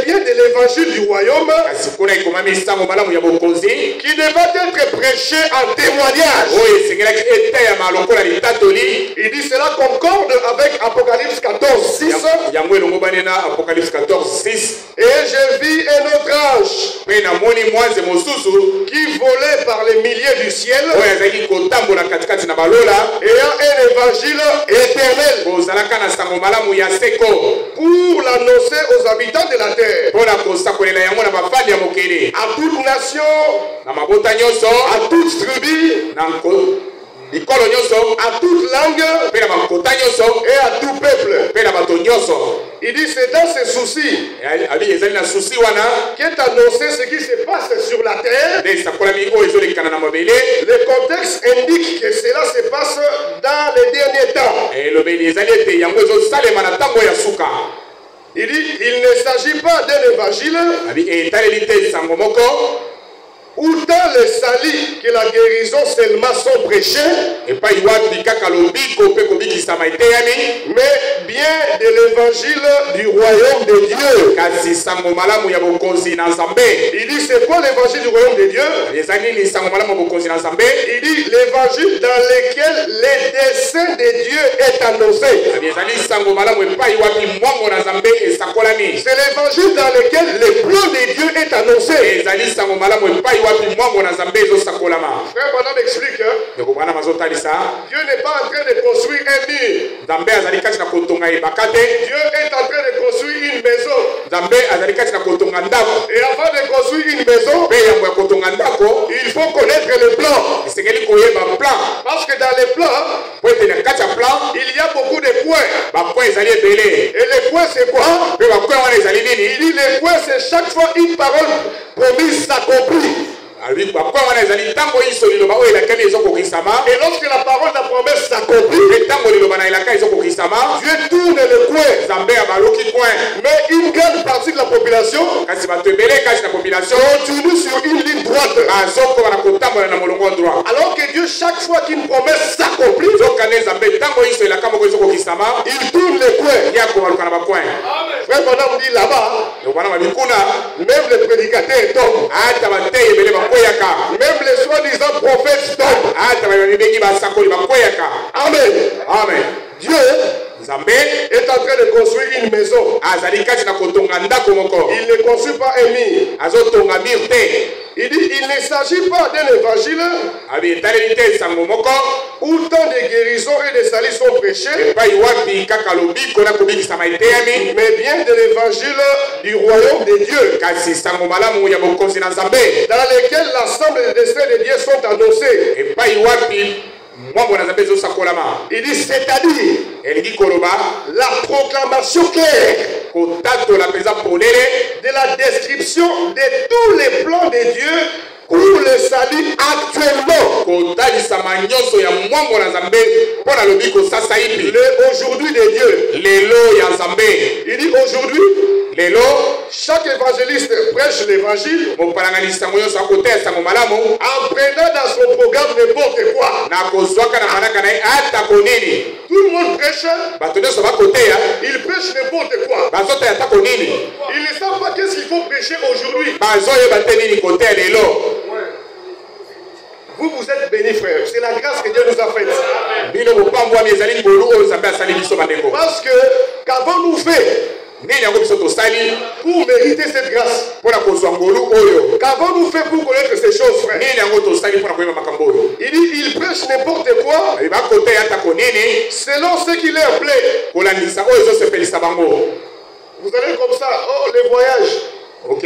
bien de l'évangile du royaume kasi kuna ekomami sango malamu ya bokonzi qui devait être prêché en témoignage. oyo esengelaki eteyama lokola litatoli. Il dit, cela concorde avec Apocalypse 14, 6. yango elongo bani na Apocalypse 14, 6. Et je vis un autre ange mpe namoni mwanze mosusu qui volait par les milliers du ciel, oyo azalaki kotambola katikati na balola ayant un évangile éternel kozalaka na sango malamu ya seko pour l'annoncer aux habitants de la terre, mpona kosakolela yango na bafandi ya mokili à toute nation, na mabota nyonso à toute tribu, na bikolo nyonso à toute langue mpe na bakota nyonso et à tout peuple. mpe na bato nyonso. Il dit, c'est dans ce souci abi ezali na susi wana qu'est annoncé ce qui se passe sur la terre. nde esakolami oyo ezolekana na mabele. Le contexte indique que cela se passe dans les derniers temps. elobeli ezali ete yango ezosalema na ntango ya suka. Il dit, il ne s'agit pas d'un évangile abi etaleli te sango moko où tant les salis que la guérison seulement sont prêchés, epai wapi kaka lobiko mpe kobikisama eteyami, mais bien de l'évangile du royaume de Dieu. kasi sango malamu ya bokonzi na nzambe. Il dit, c'est quoi l'évangile du royaume de Dieu? ezali nini sango malamu ya bokonzi na nzambe? Il dit, l'évangile dans lequel le dessein de Dieu est annoncé. abi ezali sango malamu epai wapi mwango na nzambe esakolami. C'est l'évangile dans lequel le plan de Dieu est annoncé. ezali sango malamu epai wapi mwango na nzambe ezosakolama. Frère Branham explique, ndeko bwana mazotalisa Dieu n'est pas en train de construire un mur. nzambe azali kati na kotonga ebaka te. Dieu est en train de construire une maison. nzambe azali kati na kotonga ndako. Et avant de construire une maison, mpe yango ya kotonga ndako il faut connaître le plan. esengeli koyeba plan. Parce que dans les plans, po ete na kati ya plan il y a beaucoup de points. bapoint ezali ebele. Et les points, c'est quoi? mpe bapoint wana ezali Il nini? dit les points, c'est chaque fois une parole promise s'accomplit. bapoint wana ezali ntango iso liloba oyo elakami ezokokisama. Et lorsque la parole de la promesse s'accomplit, mpe ntango liloba na elaka ezokokisama, Dieu tourne le coin. nzambe abaluki point. Mais une grande partie de la population kasi bato ebele kati na population continue sur une ligne droite. bazokoma na kotambola na molongo droit. Alors que Dieu, chaque fois qu'une promesse s'accomplit, zokande nzambe ntango iso elaka moko ezokokisama, il tourne le coin. ye akobaluka na bapoint. Frère Branham dit là-bas, wana babikuna même les prédicateurs tombent. ata batei ebele bakweyaka, Même les soi-disant prophètes tombent. ata babibengi basakoli bakweyaka. Amen. Amen. Dieu nzambe est en train de construire une maison. azali kati na kotonga ndako moko, Il ne construit pas un mur. azotonga mur te. Il dit, il ne s'agit pas d'un évangile abi etaleli te sango moko où tant de guérisons et de salis sont prêchés, epai wapi kaka lobiko na kobikisama eteyami, mais bien de l'évangile du royaume de Dieu, kasi sango malamu ya bokonzi na nzambe dans lequel l'ensemble des desseins de Dieu sont annoncés. epai wapi mwango na nzambe ezosakolama. Il dit, c'est-à-dire elingi koloba la proclamation claire kotatola mpenza polele de la description de tous les plans de Dieu pour le salut actuellement. kotalisama nyonso ya mwango na nzambe mpo na lobiko sasa ipi Le aujourd'hui de Dieu. lelo ya nzambe. Il dit aujourd'hui, lelo chaque évangéliste prêche l'évangile mopalangani sango nyonso akoteya sango malamu en prenant dans son programme n'importe quoi. na kozwaka na manaka na ye atako nini. Tout le monde prêche, bato nyonso bakoteya il prêche n'importe quoi. bazoteya atako nini. Ils ne savent pas qu'est-ce qu'il faut prêcher aujourd'hui. bazoyeba te nini koteya lelo. Vous êtes bénis, frère. C'est la grâce que Dieu nous a faite. bino bopambwami ezali ngolu oyo nzambe asali biso bandeko. fait pour mériter cette grâce? Qu'avons-nous fait pour connaître ces choses, frère? Il dit, il prêche n'importe quoi selon ce qui leur plaît. Vous allez comme ça, oh les voyages, oh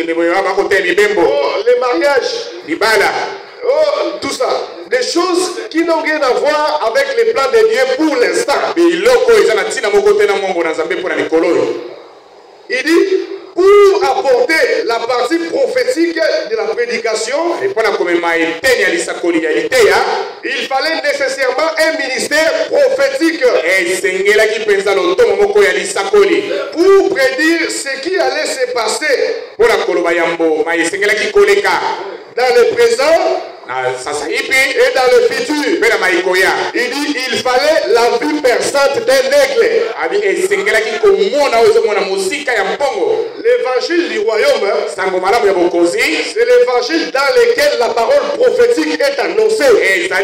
les mariages, oh tout ça. Des choses qui n'ont rien à voir avec les plans de Dieu pour l'instant. Il dit, pour apporter la partie prophétique de la prédication, il fallait nécessairement un ministère prophétique pour prédire ce qui allait se passer dans le présent et dans le futur. Il dit, il fallait la vue perçante d'un aigle. L'évangile du royaume, c'est l'évangile dans lequel la parole prophétique est annoncée. Parce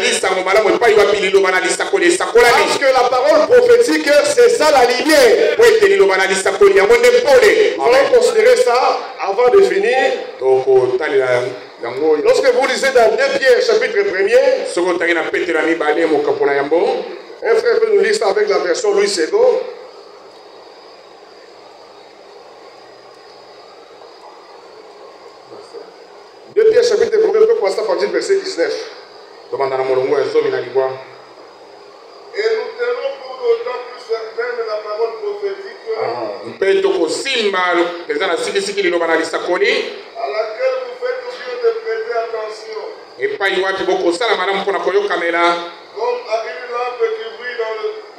que la parole prophétique, c'est ça la lumière. On va considérer ça avant de finir. Lorsque vous lisez dans 2 Pierre chapitre 1er, un frère peut nous lire ça avec la version Louis II. 2 Pierre chapitre 1er, on peut commencer à partir du verset 19. Et nous tenons pour d'autant plus certaine la parole prophétique à laquelle vous faites obligé de prêter attention. Comme à une lampe qui brille dans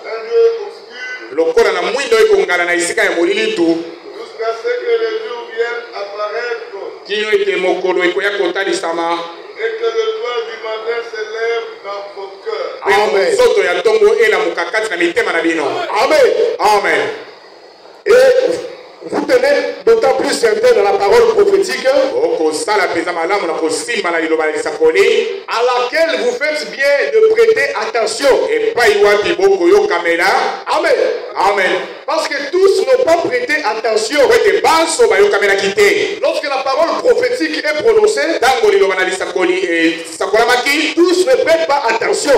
un lieu obscur jusqu'à ce que le jour vienne apparaître et que l'étoile du matin s'élève dans vos cœurs. Amen. Amen. Amen. Et vous tenez d'autant plus certain dans la parole prophétique à laquelle vous faites bien de prêter attention. Amen. Amen. Parce que tous n'ont pas prêté attention. Lorsque la parole prophétique est prononcée, tous ne prêtent pas attention.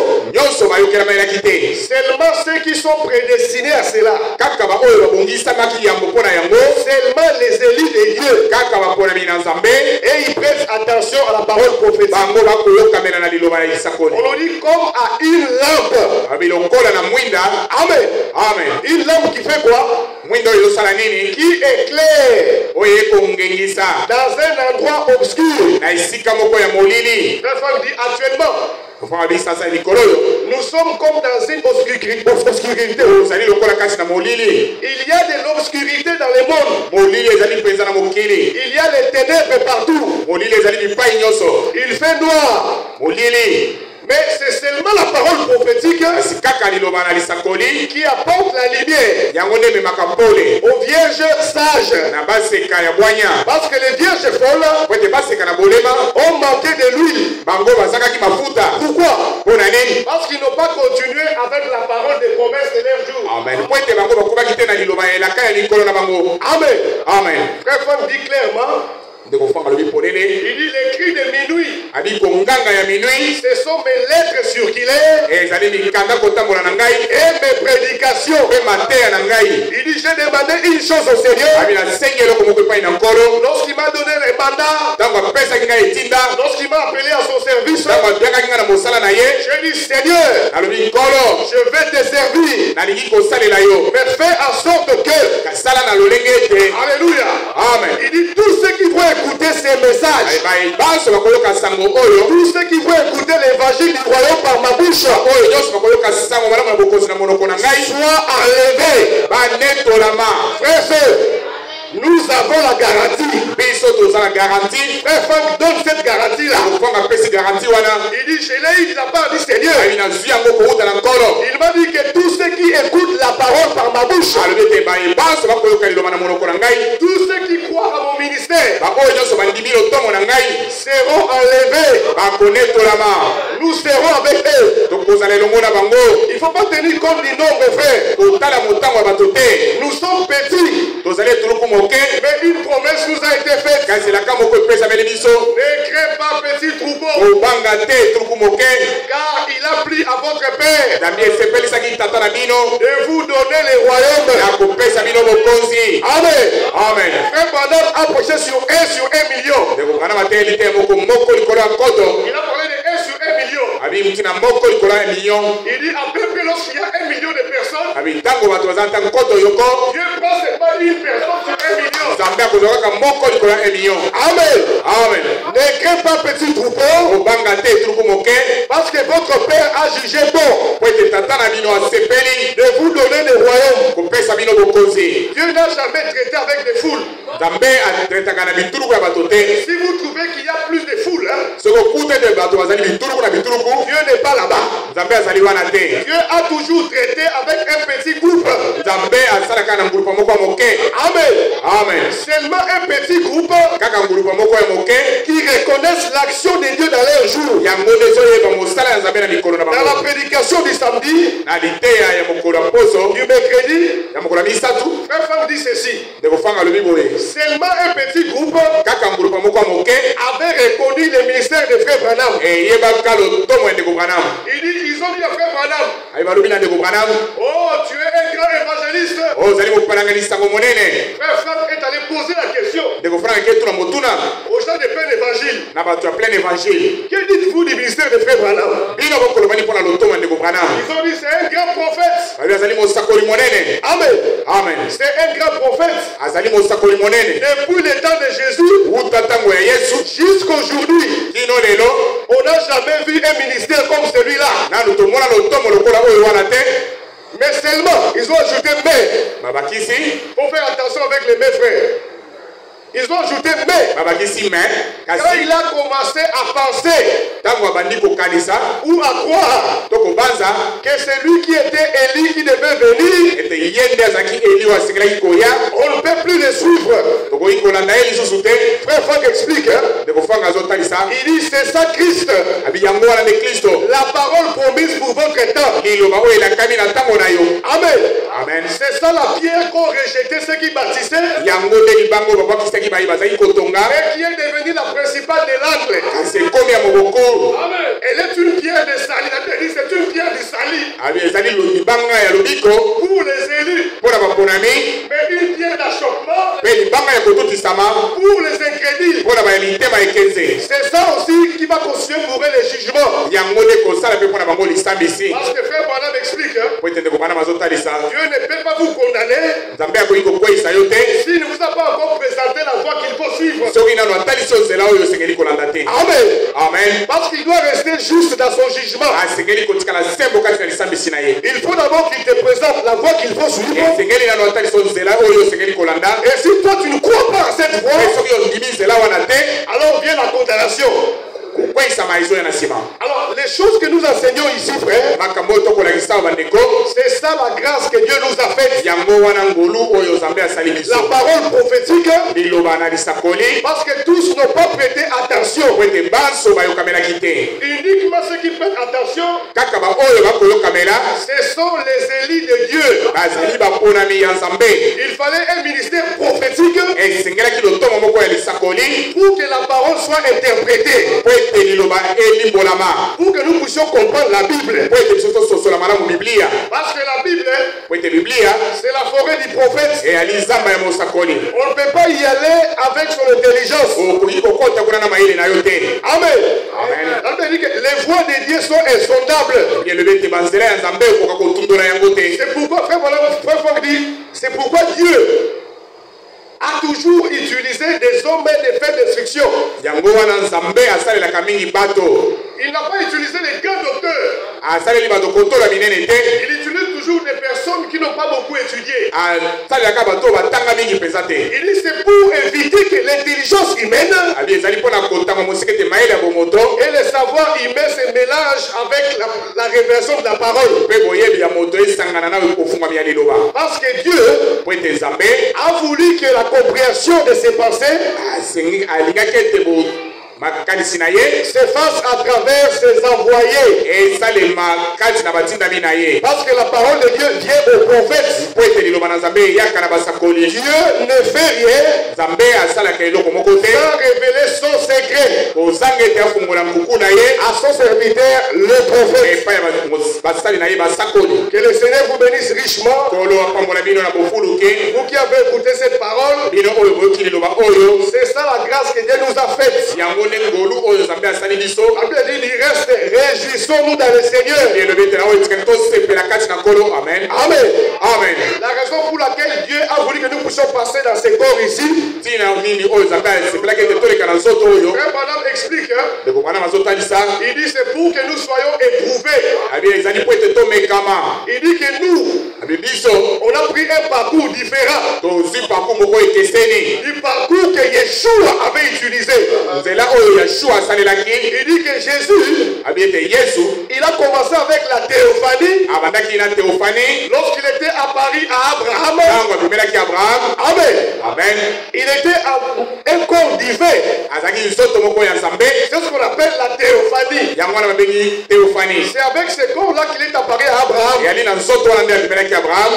Seulement ceux qui sont prédestinés à cela. Seulement les élus de Dieu. Et ils prêtent attention à la parole prophétique. On nous dit comme à une lampe. Amen. Amen. Une lampe qui fait quoi? Qui éclaire dans un endroit obscur. Personne dit actuellement. Nous sommes comme dans une obscurité. Il y a de l'obscurité dans le monde. Il y a les ténèbres partout. Il fait noir. Mais c'est seulement la parole prophétique qui apporte la lumière aux vierges sages. Parce que les vierges folles ont manqué de l'huile. Pourquoi? Parce qu'ils n'ont pas continué avec la parole des promesses de leur jour. Amen. Amen. Frère Franck dit clairement, il dit les cris de minuit. Ce sont mes lettres circulaires et mes prédications. Il dit j'ai demandé une chose au Seigneur. Lorsqu'il m'a donné le mandat, lorsqu'il m'a appelé à son service, j'ai dit Seigneur, je vais te servir. Mais fais en sorte que, alléluia, amen. Il dit tous ceux qui vont écouter ces messages, tous ceux qui vont écouter l'évangile du royaume par ma bouche, soient enlevés. Frère, nous avons la garantie. Frère Franck donne cette garantie-là. Il dit, je l'ai eu de la part du Seigneur. Il m'a dit que tous ceux qui écoutent la parole par ma bouche, tous ceux qui croient à mon ministère, seront enlevés. Nous serons avec eux. Il ne faut pas tenir compte du nombre, frère. Nous Nous sommes petits, mais une promesse nous a été faite. ne Ne crée pas petit troupeau, car il a pris à votre père de vous donner les royaumes. Amen. Amen. Frère Branham a prêché sur 1 sur 1 million. Il a parlé de 1 sur 1 million. Il dit en peu que lorsqu'il y a 1 million de personnes, Dieu prend seulement une personne sur 1 million. Amen. Amen. Ne crée pas petit troupeau, parce que votre père a jugé bon de vous donner le royaume. Dieu n'a jamais traité avec des foules. Si vous trouvez qu'il y a plus de foules, Dieu n'est pas là-bas. Dieu a toujours traité avec un petit groupe. Amen. Amen. Seulement un petit groupe qui reconnaissent l'action de Dieu dans leur jour. Dans la prédication du samedi, du mercredi, frère Femme dit ceci. Seulement un petit groupe avait reconnu le ministère de frère Branham. Il dit, ils ont dit à frère Branham, oh, tu es un grand évangéliste. Frère Femme est allé poser la question aux gens de plein évangile. Que dites-vous du ministère de frère Branham? Ils ont dit, c'est un grand prophète. Amen. Amen. C'est un grand prophète. Depuis le temps de Jésus jusqu'aujourd'hui, on n'a jamais vu un ministère comme celui-là. Mais seulement, ils ont ajouté mais. Faut faire attention avec les mais, frères. Ils ont ajouté mais. Quand il a commencé à penser ou à croire que celui qui était Élie qui devait venir, on ne peut plus le suivre. Frère Franck explique. Il dit c'est ça Christ. La parole promise pour votre temps. Amen. Amen. C'est ça la pierre qu'ont rejeté ceux qui bâtissaient. Et qui est devenue la principale de l'angle. Elle est une pierre de salut. C'est une pierre de salut pour les élus. Mais une pierre d'achoppement pour les incrédules. C'est ça aussi qui va constituer pour eux les jugements. Parce que frère Branham explique, Dieu ne peut pas vous condamner s'il ne vous a pas encore présenté la voie qu'il faut suivre. Amen. Amen. Parce qu'il doit rester juste dans son jugement. Il faut d'abord qu'il te présente la voie qu'il faut suivre. Et si toi tu ne crois pas à cette voie, alors vient la condamnation. Alors, les choses que nous enseignons ici, frère, c'est ça la grâce que Dieu nous a faite. La parole prophétique, parce que tous n'ont pas prêté attention. Uniquement ceux qui prêtent attention, ce sont les élus de Dieu. Il fallait un ministère prophétique pour que la parole soit interprétée. Pour que nous puissions comprendre la Bible. Parce que la Bible, c'est la forêt du prophète. On ne peut pas y aller avec son intelligence. Amen. Les voies de Dieu sont insondables. C'est pourquoi, frère dit, c'est pourquoi Dieu a toujours utilisé des hommes et des faits d'instruction. Il n'a pas utilisé les grands docteurs. Il utilise toujours des personnes qui n'ont pas beaucoup étudié. Il dit c'est pour éviter que l'intelligence humaine et le savoir humain se mélangent avec la révélation de la parole. Parce que Dieu a voulu que la compréhension de ses pensées se fasse à travers ses envoyés. Parce que la parole de Dieu vient aux prophètes. Dieu ne fait rien sans révéler son secret à son serviteur, le prophète. Que le Seigneur vous bénisse richement. Vous qui avez écouté cette parole, c'est ça la grâce que Dieu nous a faite. La Bible dit, il reste, réjouissons-nous dans le Seigneur. Amen. Amen. Amen. La raison pour laquelle Dieu a voulu que nous puissions passer dans ces corps ici, Frère Branham explique, il dit c'est pour que nous soyons éprouvés. Il dit que nous, on a pris un parcours différent du parcours que Yeshua avait utilisé. Il dit que Jésus, il a commencé avec la théophanie lorsqu'il était apparu à Abraham. Amen. Amen. Il était un corps divin. C'est ce qu'on appelle la théophanie. C'est avec ce corps-là qu'il est apparu à Abraham.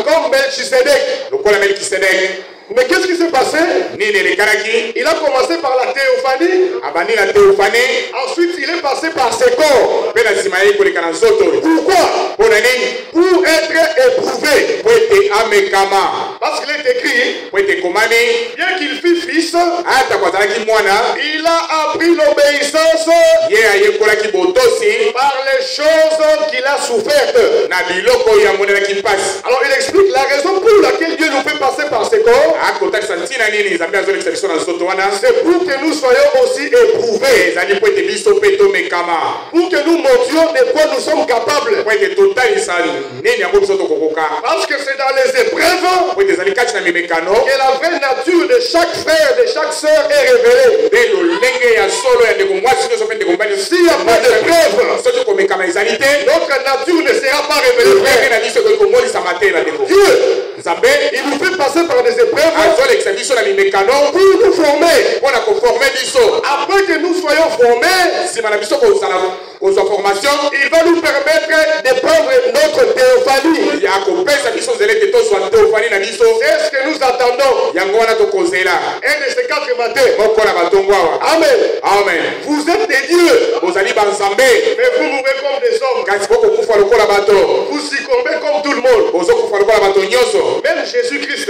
Comme Melchisedec. Mais qu'est-ce qui s'est passé? Il a commencé par la théophanie. Ensuite, il est passé par ses corps. Pourquoi? Pour être éprouvé. Parce qu'il est écrit, bien qu'il fût fils, il a appris l'obéissance par les choses qu'il a souffertes. Alors il explique la raison pour laquelle Dieu nous fait passer par ses corps. C'est pour que nous soyons aussi éprouvés. Pour que nous montrions de quoi nous sommes capables. Parce que c'est dans les épreuves que la vraie nature de chaque frère, de chaque sœur est révélée. S'il n'y a pas d'épreuve, notre nature ne sera pas révélée. Dieu, il nous fait passer par des épreuves pour nous former. Après que nous soyons formés, il va nous permettre de prendre notre théophanie. C'est ce que nous attendons. Un de ces 4 matins. Amen. Amen. Vous êtes des dieux, mais vous mourrez comme des hommes. Vous succombez comme tout le monde. Même Jésus-Christ,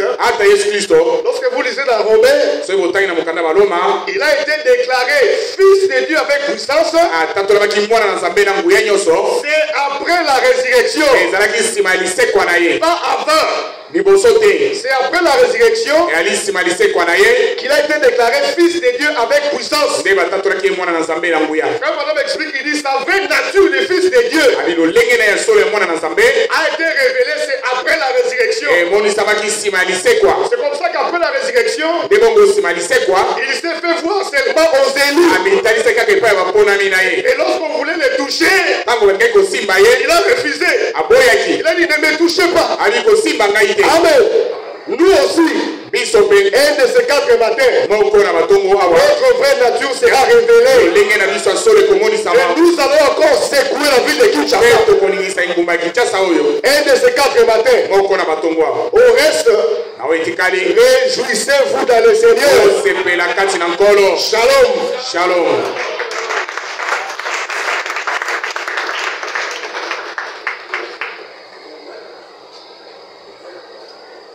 lorsque vous lisez dans Romains, il a été déclaré fils de Dieu avec puissance. C'est après la résurrection, pas avant. C'est après la résurrection qu'il a été déclaré fils de Dieu avec puissance. Frère Madame explique, il dit sa vraie nature de fils de Dieu a été révélée, c'est après la résurrection. C'est comme ça qu'après la résurrection, il s'est fait voir seulement aux élus. Et lorsqu'on voulait le toucher, il a refusé. Il a dit ne me touchez pas. Amen. Nous aussi, un de ces 4 matins, notre vraie nature sera révélée. Et nous allons encore secouer la ville de Kinshasa. Un de ces 4 matins. Au reste, réjouissez-vous dans le Seigneur. Shalom. Shalom.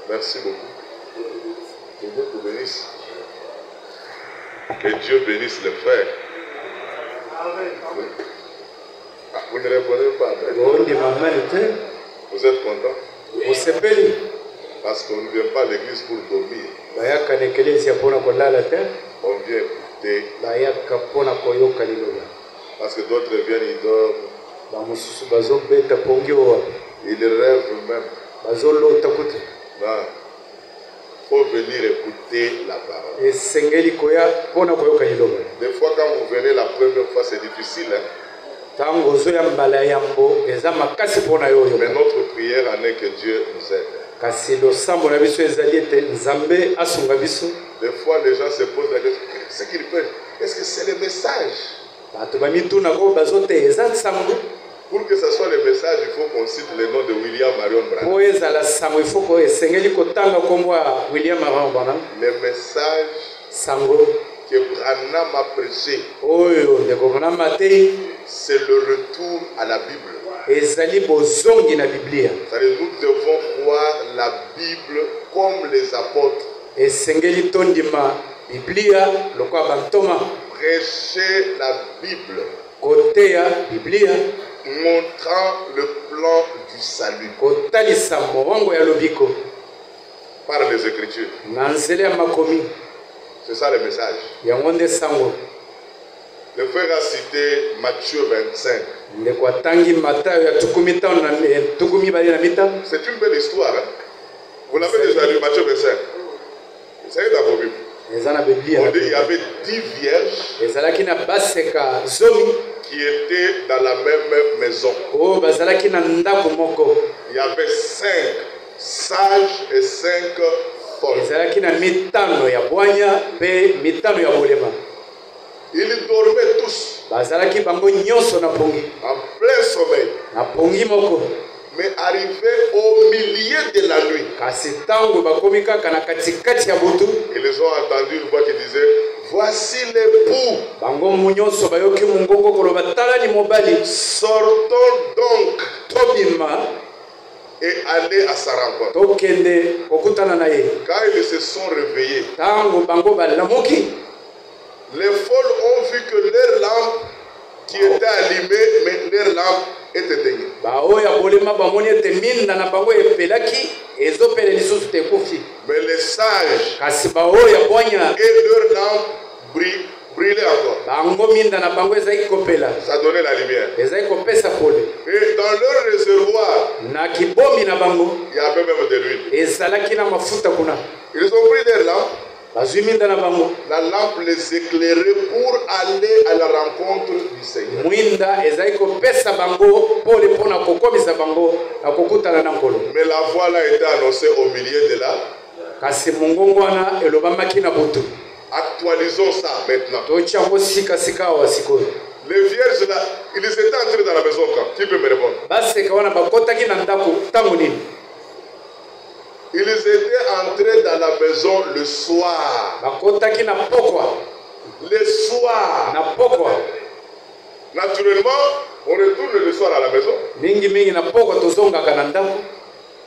Merci beaucoup. Que Dieu te bénisse. Que Dieu bénisse les frères. Ah, vous ne répondez pas. Vous êtes content? Parce qu'on ne vient pas à l'église pour dormir. On vient écouter. Parce que d'autres viennent, ils dorment. Ils rêvent même. Il faut venir écouter la parole. Des fois, quand vous venez la première fois, c'est difficile. Hein? Mais notre prière en est que Dieu nous aide. Des fois, les gens se posent la question, ce qu'ils peuvent, est-ce que c'est le message? Pour que ce soit le message, il faut qu'on cite le nom de William Marion Branham. Le message que Branham a prêché, c'est le retour à la Bible. C'est-à-dire, nous devons voir la Bible comme les apôtres. Prêcher la Bible, montrant le plan du salut par les Écritures. C'est ça le message. Le frère a cité Matthieu 25. C'est une belle histoire. Hein? Vous l'avez déjà lu, Matthieu 25. C'est dans vos Bibles. On dit qu'il y avait 10 vierges qui étaient dans la même maison. Il y avait 5 sages et 5 folles. Ils dormaient tous en plein sommeil. Mais arrivé au milieu de la nuit, ils ont entendu une voix qui disait: voici l'époux. Sortons donc et allez à sa rencontre. Quand ils se sont réveillés, les folles ont vu que leur lampe qui était allumée, mais leur lampe est éteinte. Mais les sages et leur lampe brillaient encore. Ça donnait la lumière. Et dans leur réservoir, il y avait même de l'huile. Ils ont pris leur lampe. La lampe les éclairait pour aller à la rencontre du Seigneur. Mais la voix là était annoncée au milieu de la. Actualisons ça maintenant. Les vierges là, ils étaient entrés dans la maison quand? Qui peut me répondre? Ils étaient entrés dans la maison le soir. Le soir. Naturellement, on retourne le soir à la maison.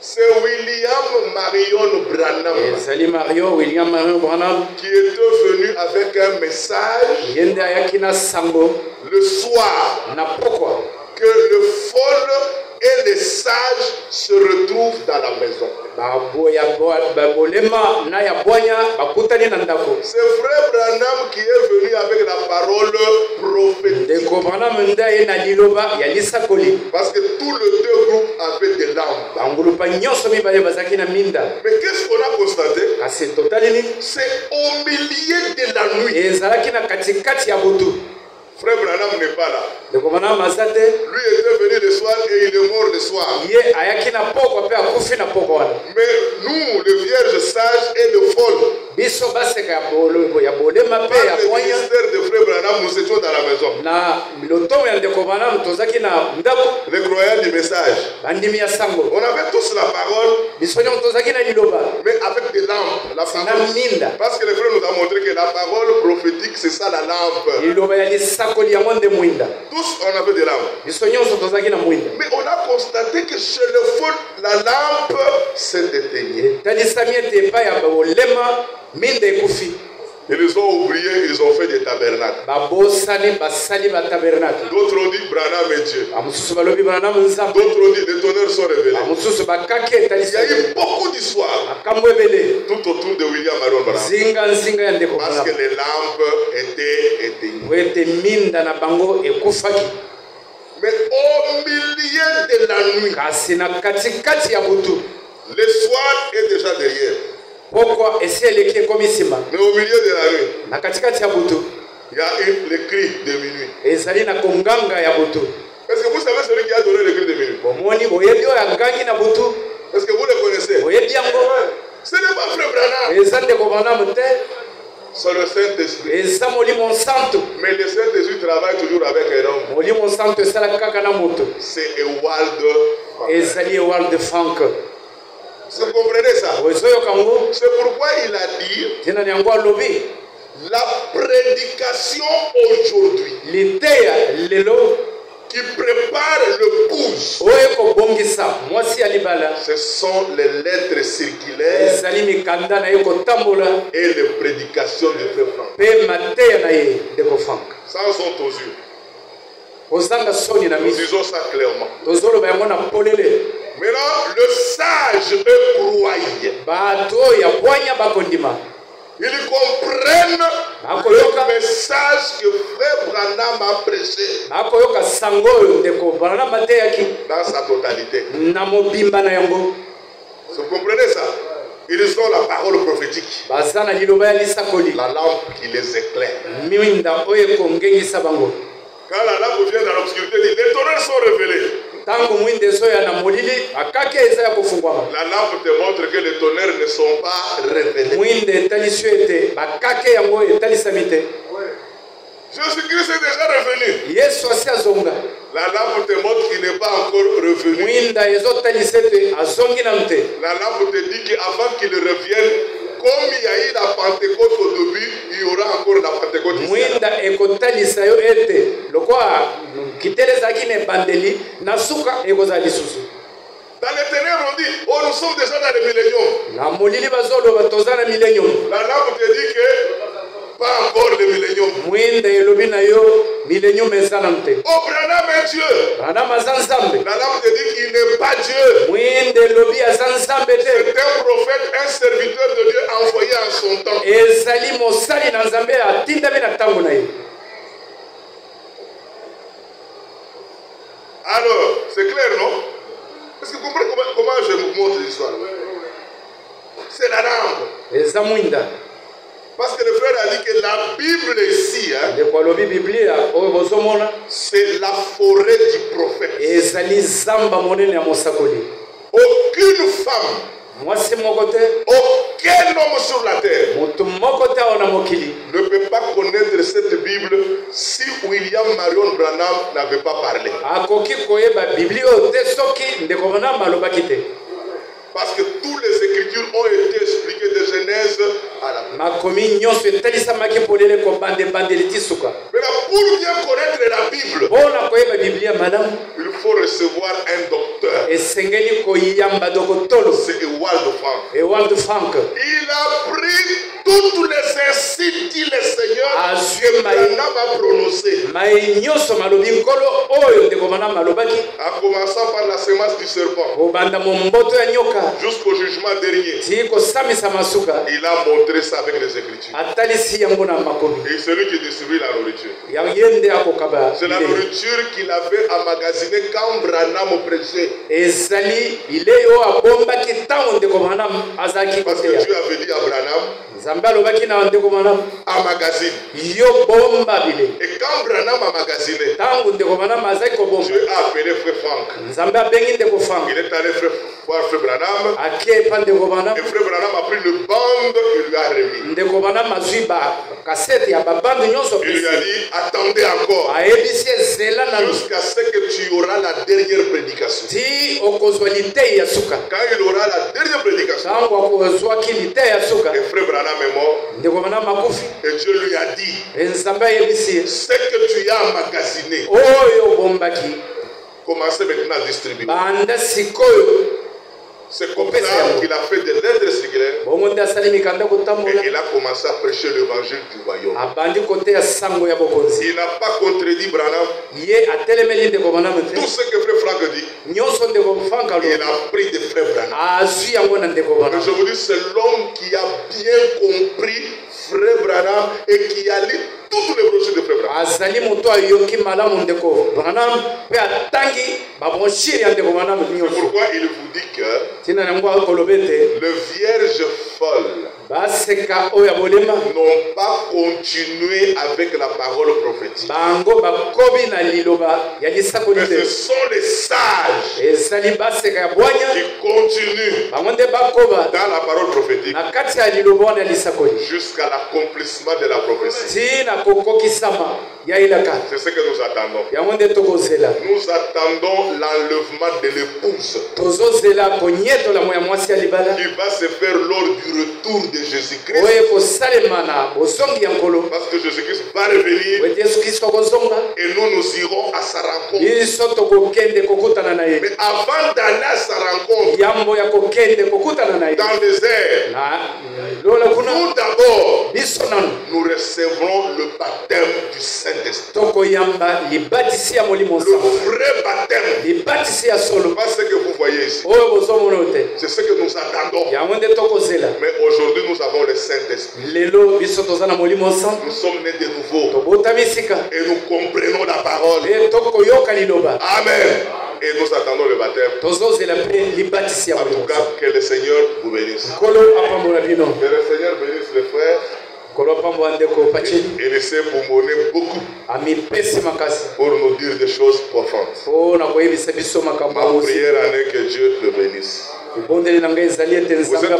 C'est William Marion Branham qui était venu avec un message le soir que le folle et les sages se retrouvent dans la maison. C'est frère Branham qui est venu avec la parole prophétique. Parce que tous les deux groupes avaient des lampes. Mais qu'est-ce qu'on a constaté? C'est au milieu de la nuit. Frère Branham n'est pas là. Lui était venu le soir et il est mort le soir. Mais nous, les vierges sages et les folles, par le ministère de Frère Branham, nous étions dans la maison. Les croyants du message. On avait tous la parole, mais avec des lampes. La parole, parce que les frères nous ont montré que la parole prophétique, c'est ça la lampe. Tous on avait des lampes. Mais on a constaté que chez le faux, la lampe s'est éteinte. Ils ont oublié, ils ont fait des tabernacles. D'autres ont dit Branham est Dieu. D'autres ont dit les tonnerres sont révélés. Il y a eu beaucoup d'histoires tout autour de William Marion Branham. Parce que les lampes étaient éteintes. Mais au milieu de la nuit, le soir est déjà derrière. Mais au milieu de la nuit, il y a le cri de minuit. Est-ce que vous savez celui qui a donné le cri de minuit? Est-ce que vous le connaissez? Ce n'est pas Frère Branham. C'est le Saint-Esprit. eza molimo santo. Mais le Saint-Esprit travaille toujours avec un homme. Molimo santo esala kaka na moto. C'est Ewald. Ezali Ewald Frank. Vous comprenez ça? C'est pourquoi il a dit la prédication aujourd'hui qui prépare le pouce. Ce sont les lettres circulaires et les prédications de Frère Franck. Ça sont aux yeux. Nous disons ça clairement. Maintenant, le sage est croyant. Ils comprennent le message que Frère Branham a prêché dans sa totalité. Vous comprenez ça? Ils ont la parole prophétique. La lampe qui les éclaire. Quand la lampe vient dans l'obscurité, les tonnerres sont révélés. La lampe te montre que les tonnerres ne sont pas révélés. Jésus-Christ est déjà revenu. La lampe te montre qu'il n'est pas encore revenu. La lampe te dit qu'avant qu'il revienne, comme il y a eu la Pentecôte au début, il y aura encore la Pentecôte ici. Dans les ténèbres, on dit, oh, nous sommes déjà dans le millénium. La lampe te dit que pas encore le millénium. Oh, Branham est Dieu. La lampe te dit qu'il n'est pas Dieu. C'est un prophète, un serviteur de Dieu envoyé en son temps. Alors, c'est clair, non? Est-ce que vous comprenez comment je vous montre l'histoire? C'est la lampe. Parce que le frère a dit que la Bible ici, c'est la forêt du prophète. Aucune femme, aucun homme sur la terre ne peut pas connaître cette Bible si William Marion Branham n'avait pas parlé. Parce que toutes les Écritures ont été expliquées de Genèse à la fin. Maintenant, pour bien connaître la Bible, il faut recevoir un docteur. C'est Ewald Frank. Il a pris toutes les insides, dit le Seigneur, que Branham a prononcé. En commençant par la semence du serpent. Jusqu'au jugement dernier. Il a montré ça avec les Écritures. Et celui qui distribue la nourriture. C'est la nourriture qu'il avait emmagasinée quand Branham prêchait. Parce que Dieu avait dit à Branham, emmagasine. Et quand Branham emmagasiné, Dieu a appelé Frère Franck. Il est allé voir Frère Branham. Et Frère Branham a pris le bande et lui a remis. Il lui a dit, attendez encore. Jusqu'à ce que tu auras la dernière prédication. Quand il aura la dernière prédication, et Frère Branham est mort. Et Dieu lui a dit, ce que tu as emmagasiné, commencez maintenant à distribuer. C'est comme ça qu'il a fait des lettres circulaires et il a commencé à prêcher l'évangile du royaume. Il n'a pas contredit Branham. Tout ce que Frère Franck dit, il a pris de Frère Branham. Mais je vous dis, c'est l'homme qui a bien compris Frère Branham et qui a lu toutes les brochures de Frère Branham. C'est pourquoi il vous dit que le vierge folle n'ont pas continué avec la parole prophétique. Mais ce sont les sages qui continuent dans la parole prophétique. prophétique jusqu'à l'accomplissement de la prophétie. C'est ce que nous attendons. Nous attendons l'enlèvement de l'épouse qui va se faire lors du retour de Jésus-Christ. Parce que Jésus-Christ va revenir et nous irons à sa rencontre. Mais avant d'aller à sa rencontre, dans les airs, nous d'abord, nous recevrons le baptême du Saint-Esprit. Le vrai baptême. Pas ce que vous voyez ici. C'est ce que nous attendons. Mais aujourd'hui, nous avons le Saint-Esprit. Nous sommes nés de nouveau. Et nous comprenons la parole. Amen. Et nous attendons le baptême. En tout cas, que le Seigneur vous bénisse. Que le Seigneur bénisse les frères. Et laissez pour monner beaucoup pour nous dire des choses profondes. Ma prière en est que Dieu le bénisse. Vous êtes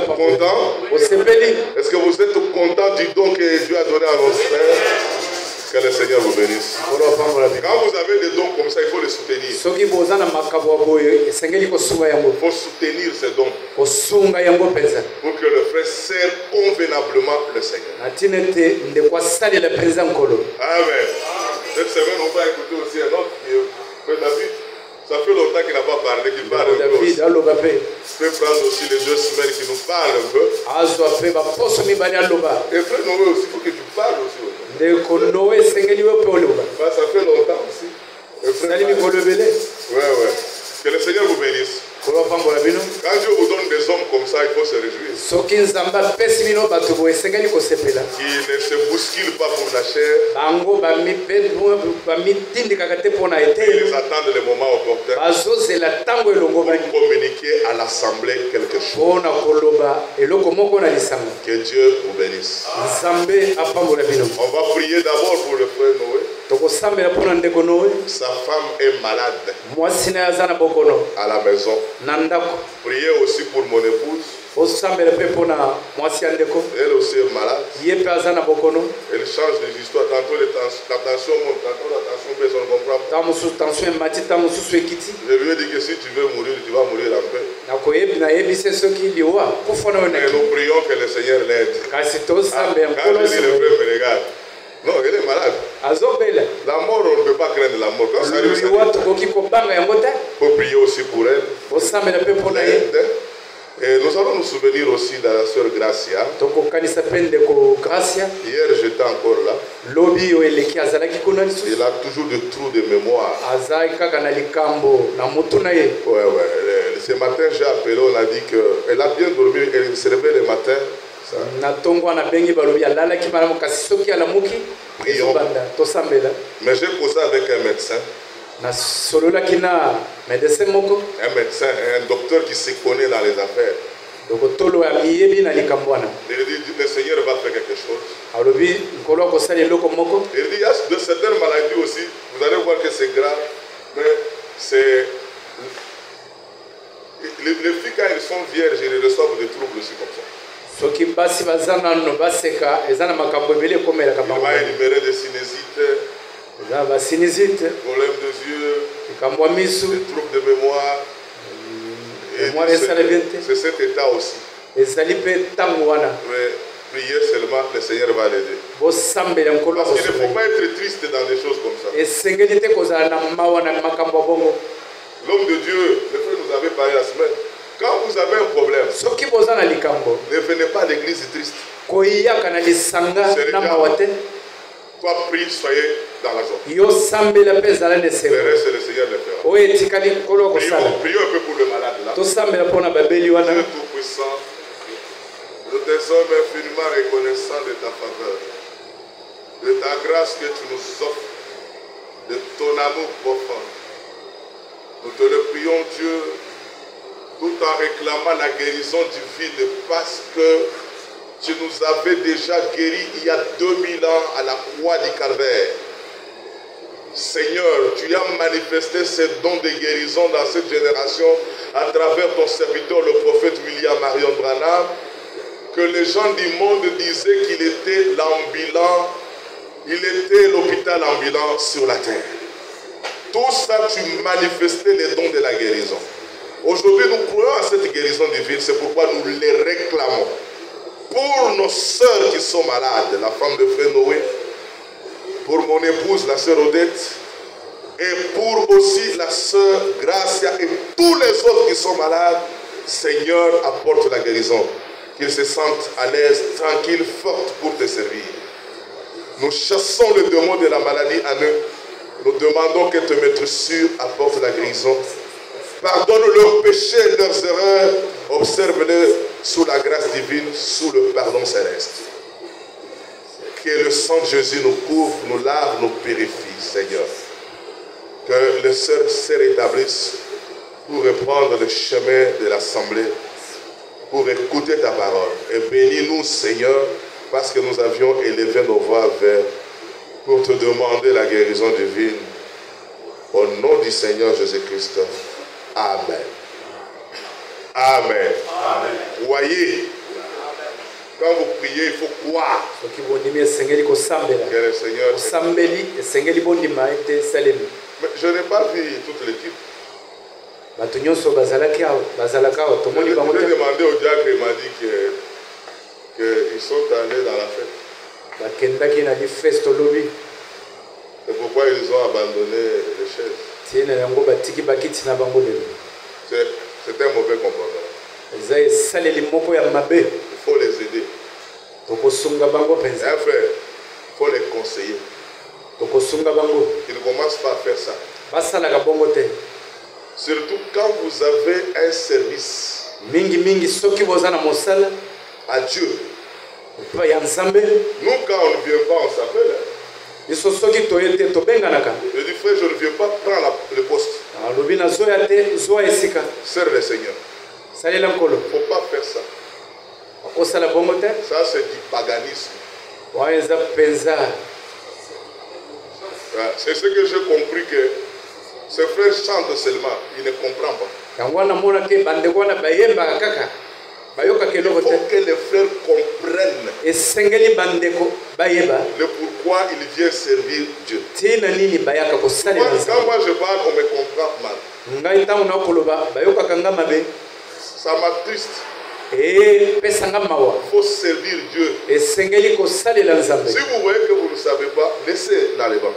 content? Est-ce que vous êtes content du don que Dieu a donné à nos frères? Que le Seigneur vous bénisse. Quand vous avez des dons comme ça, il faut les soutenir. Il faut soutenir ces dons pour que le frère serve convenablement le Seigneur. Amen. Cette semaine, on va écouter aussi un autre qui est David. Ça fait longtemps qu'il n'a pas parlé, qu'il parle un peu aussi. Je peux prendre aussi les 2 semaines qui nous parlent un peu. Et frère Noé aussi, il faut que tu parles aussi. Ça fait longtemps aussi. Ouais. Que le Seigneur vous bénisse. Quand Dieu vous donne des hommes comme ça, il faut se réjouir. Qui ne se bousculent pas pour la chair. Ils attendent le moment opportun pour communiquer à l'assemblée quelque chose. Que Dieu vous bénisse. On va prier d'abord pour le frère Noé. Sa femme est malade à la maison. Priez aussi pour mon épouse. Elle aussi est malade. Elle change des histoires. Tantôt la tension monte, tantôt la tension baisse, on ne comprend pas. Je lui ai dit que si tu veux mourir, tu vas mourir en paix. Et nous prions que le Seigneur l'aide. Quand je dis le frère me regarde. Non, elle est malade. La mort, on ne peut pas craindre la mort. Quand ça arrive, il faut prier aussi pour elle. Et nous allons nous souvenir aussi de la sœur Gracia. Hier, j'étais encore là. Il a toujours des trous de mémoire. Ouais. Ce matin, j'ai appelé, on a dit qu'elle a bien dormi, elle se réveille le matin. Prions. Mais j'ai causé avec un médecin. Un médecin, un docteur qui se connaît dans les affaires. Il dit, le Seigneur va faire quelque chose. Il dit, il y a de certaines maladies aussi, vous allez voir que c'est grave, mais c'est... Les filles, quand elles sont vierges, elles reçoivent des troubles aussi comme ça. Il va énumérer des sinésites, problèmes de yeux, des troubles de mémoire. C'est cet état aussi. Mais priez seulement, le Seigneur va l'aider. Parce qu'il ne faut pas être triste dans des choses comme ça. L'homme de Dieu, le frère nous avait parlé la semaine. Quand vous avez un problème, ne venez pas à l'église triste. Toi, prie, soyez dans la joie. Le reste, le Seigneur le fera. Prions un peu pour le malade là. Dieu Tout-Puissant, nous te sommes infiniment reconnaissants de ta faveur, de ta grâce que tu nous offres, de ton amour profond. Nous te le prions, Dieu, tout en réclamant la guérison divine, parce que tu nous avais déjà guéris il y a 2000 ans à la croix du Calvaire. Seigneur, tu as manifesté ce don de guérison dans cette génération à travers ton serviteur, le prophète William Marion Branham. que les gens du monde disaient qu'il était l'ambulant, il était l'hôpital ambulant sur la terre. Tout ça, tu manifestais les dons de la guérison. Aujourd'hui, nous croyons à cette guérison divine, c'est pourquoi nous les réclamons. Pour nos sœurs qui sont malades, la femme de frère Noé, pour mon épouse, la sœur Odette, et pour aussi la sœur Gracia et tous les autres qui sont malades, Seigneur, apporte la guérison. Qu'ils se sentent à l'aise, tranquilles, fortes pour te servir. Nous chassons le démon de la maladie à eux. Nous demandons que te Maître sûr apporte la guérison. Pardonne leurs péchés, leurs erreurs. Observe-les sous la grâce divine, sous le pardon céleste. Que le sang de Jésus nous couvre, nous lave, nous purifie, Seigneur. Que les sœurs se rétablissent pour reprendre le chemin de l'assemblée, pour écouter ta parole. Et bénis-nous, Seigneur, parce que nous avions élevé nos voix vers pour te demander la guérison divine. Au nom du Seigneur Jésus-Christ. Amen. Amen. Amen. Voyez, quand vous priez, il faut croire que le Seigneur. Mais je n'ai pas vu toute l'équipe. Je l'ai demandé au diacre, il m'a dit qu'ils sont allés dans la fête. C'est pourquoi ils ont abandonné les chaises. C'est un mauvais comportement. Il faut les aider. Un frère, il faut les conseiller. Ils ne commencent pas à faire ça. Surtout quand vous avez un service à Dieu. Nous, quand on ne vient pas, on s'appelle. Je dis, frère, je ne viens pas prendre le poste. Sers le Seigneur. Il ne faut pas faire ça. Ça, c'est du paganisme. C'est ce que j'ai compris, que ce frère chante seulement, il ne comprend pas. Il faut que les frères comprennent le pourquoi ils viennent servir Dieu. Quand moi je parle, on me comprend mal. Ça m'attriste. Il faut servir Dieu. Si vous voyez que vous ne savez pas, laissez dans les bancs.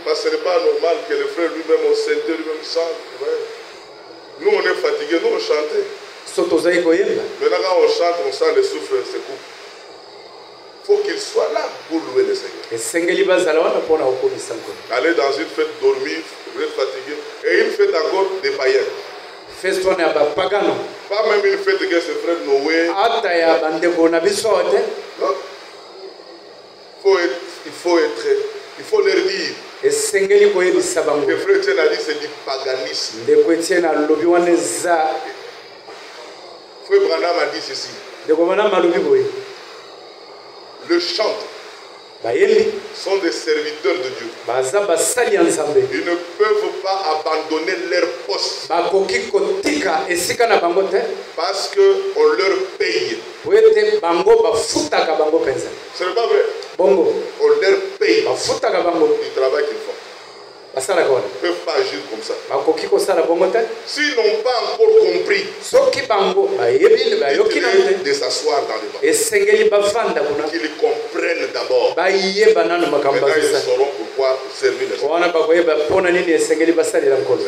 Parce que ce n'est pas normal que le frère lui-même au centre, lui-même chante. Nous on est fatigués, nous on chantait. Maintenant quand on chante, on sent le souffle se coupe. Il faut qu'il soit là pour louer le Seigneur. Aller dans une fête, dormir, vous êtes fatigué. Et une fête encore des païens. Pas même une fête que ce frère Noé. Il faut leur dire. Le frère Etienne a dit c'est du paganisme. Frère Branham a dit ceci. Le chantre sont des serviteurs de Dieu. Ils ne peuvent pas abandonner leur poste parce qu'on leur paye. Ce n'est pas vrai. On leur paye du travail qu'ils font. Ils ne peuvent pas agir comme ça. S'ils n'ont pas encore compris, de s'asseoir dans les bancs. Qu'ils comprennent d'abord. Maintenant ils sauront pourquoi servir le Seigneur. Ce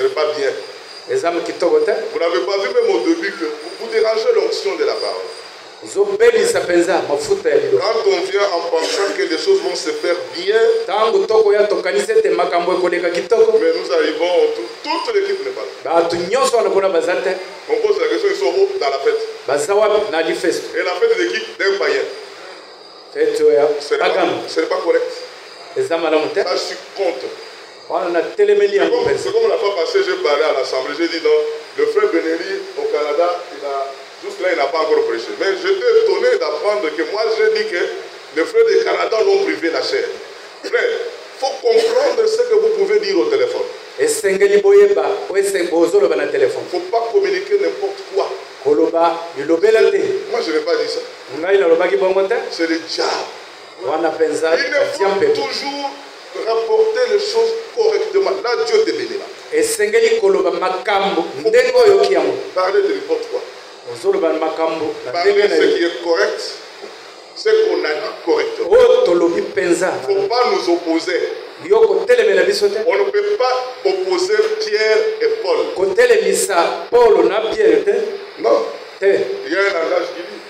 n'est pas bien. Vous n'avez pas vu même au début que vous dérangez l'onction de la parole. Quand on vient en pensant que les choses vont se faire bien, mais nous arrivons, toute l'équipe n'est pas là. On pose la question, ils sont où dans la fête? Et la fête de l'équipe d'un païen. Ce n'est pas correct. Ça, je suis contre. C'est comme la fois passée, j'ai parlé à l'Assemblée, j'ai dit non, le frère Benelli au Canada, jusque-là, il n'a pas encore prêché. Mais j'étais étonné d'apprendre que moi, j'ai dit que les frères du Canada l'ont privé la chair. Frère, il faut comprendre ce que vous pouvez dire au téléphone. Il ne faut pas communiquer n'importe quoi. Moi, je n'ai pas dit ça. C'est le diable. Il faut toujours rapporter les choses correctement. Là, Dieu te bénira. Parler de n'importe quoi. Parler de ce qui est correct, ce qu'on a dit correctement. Il ne faut pas nous opposer. On ne peut pas opposer Pierre et Paul. Non. Il y a un langage qui dit.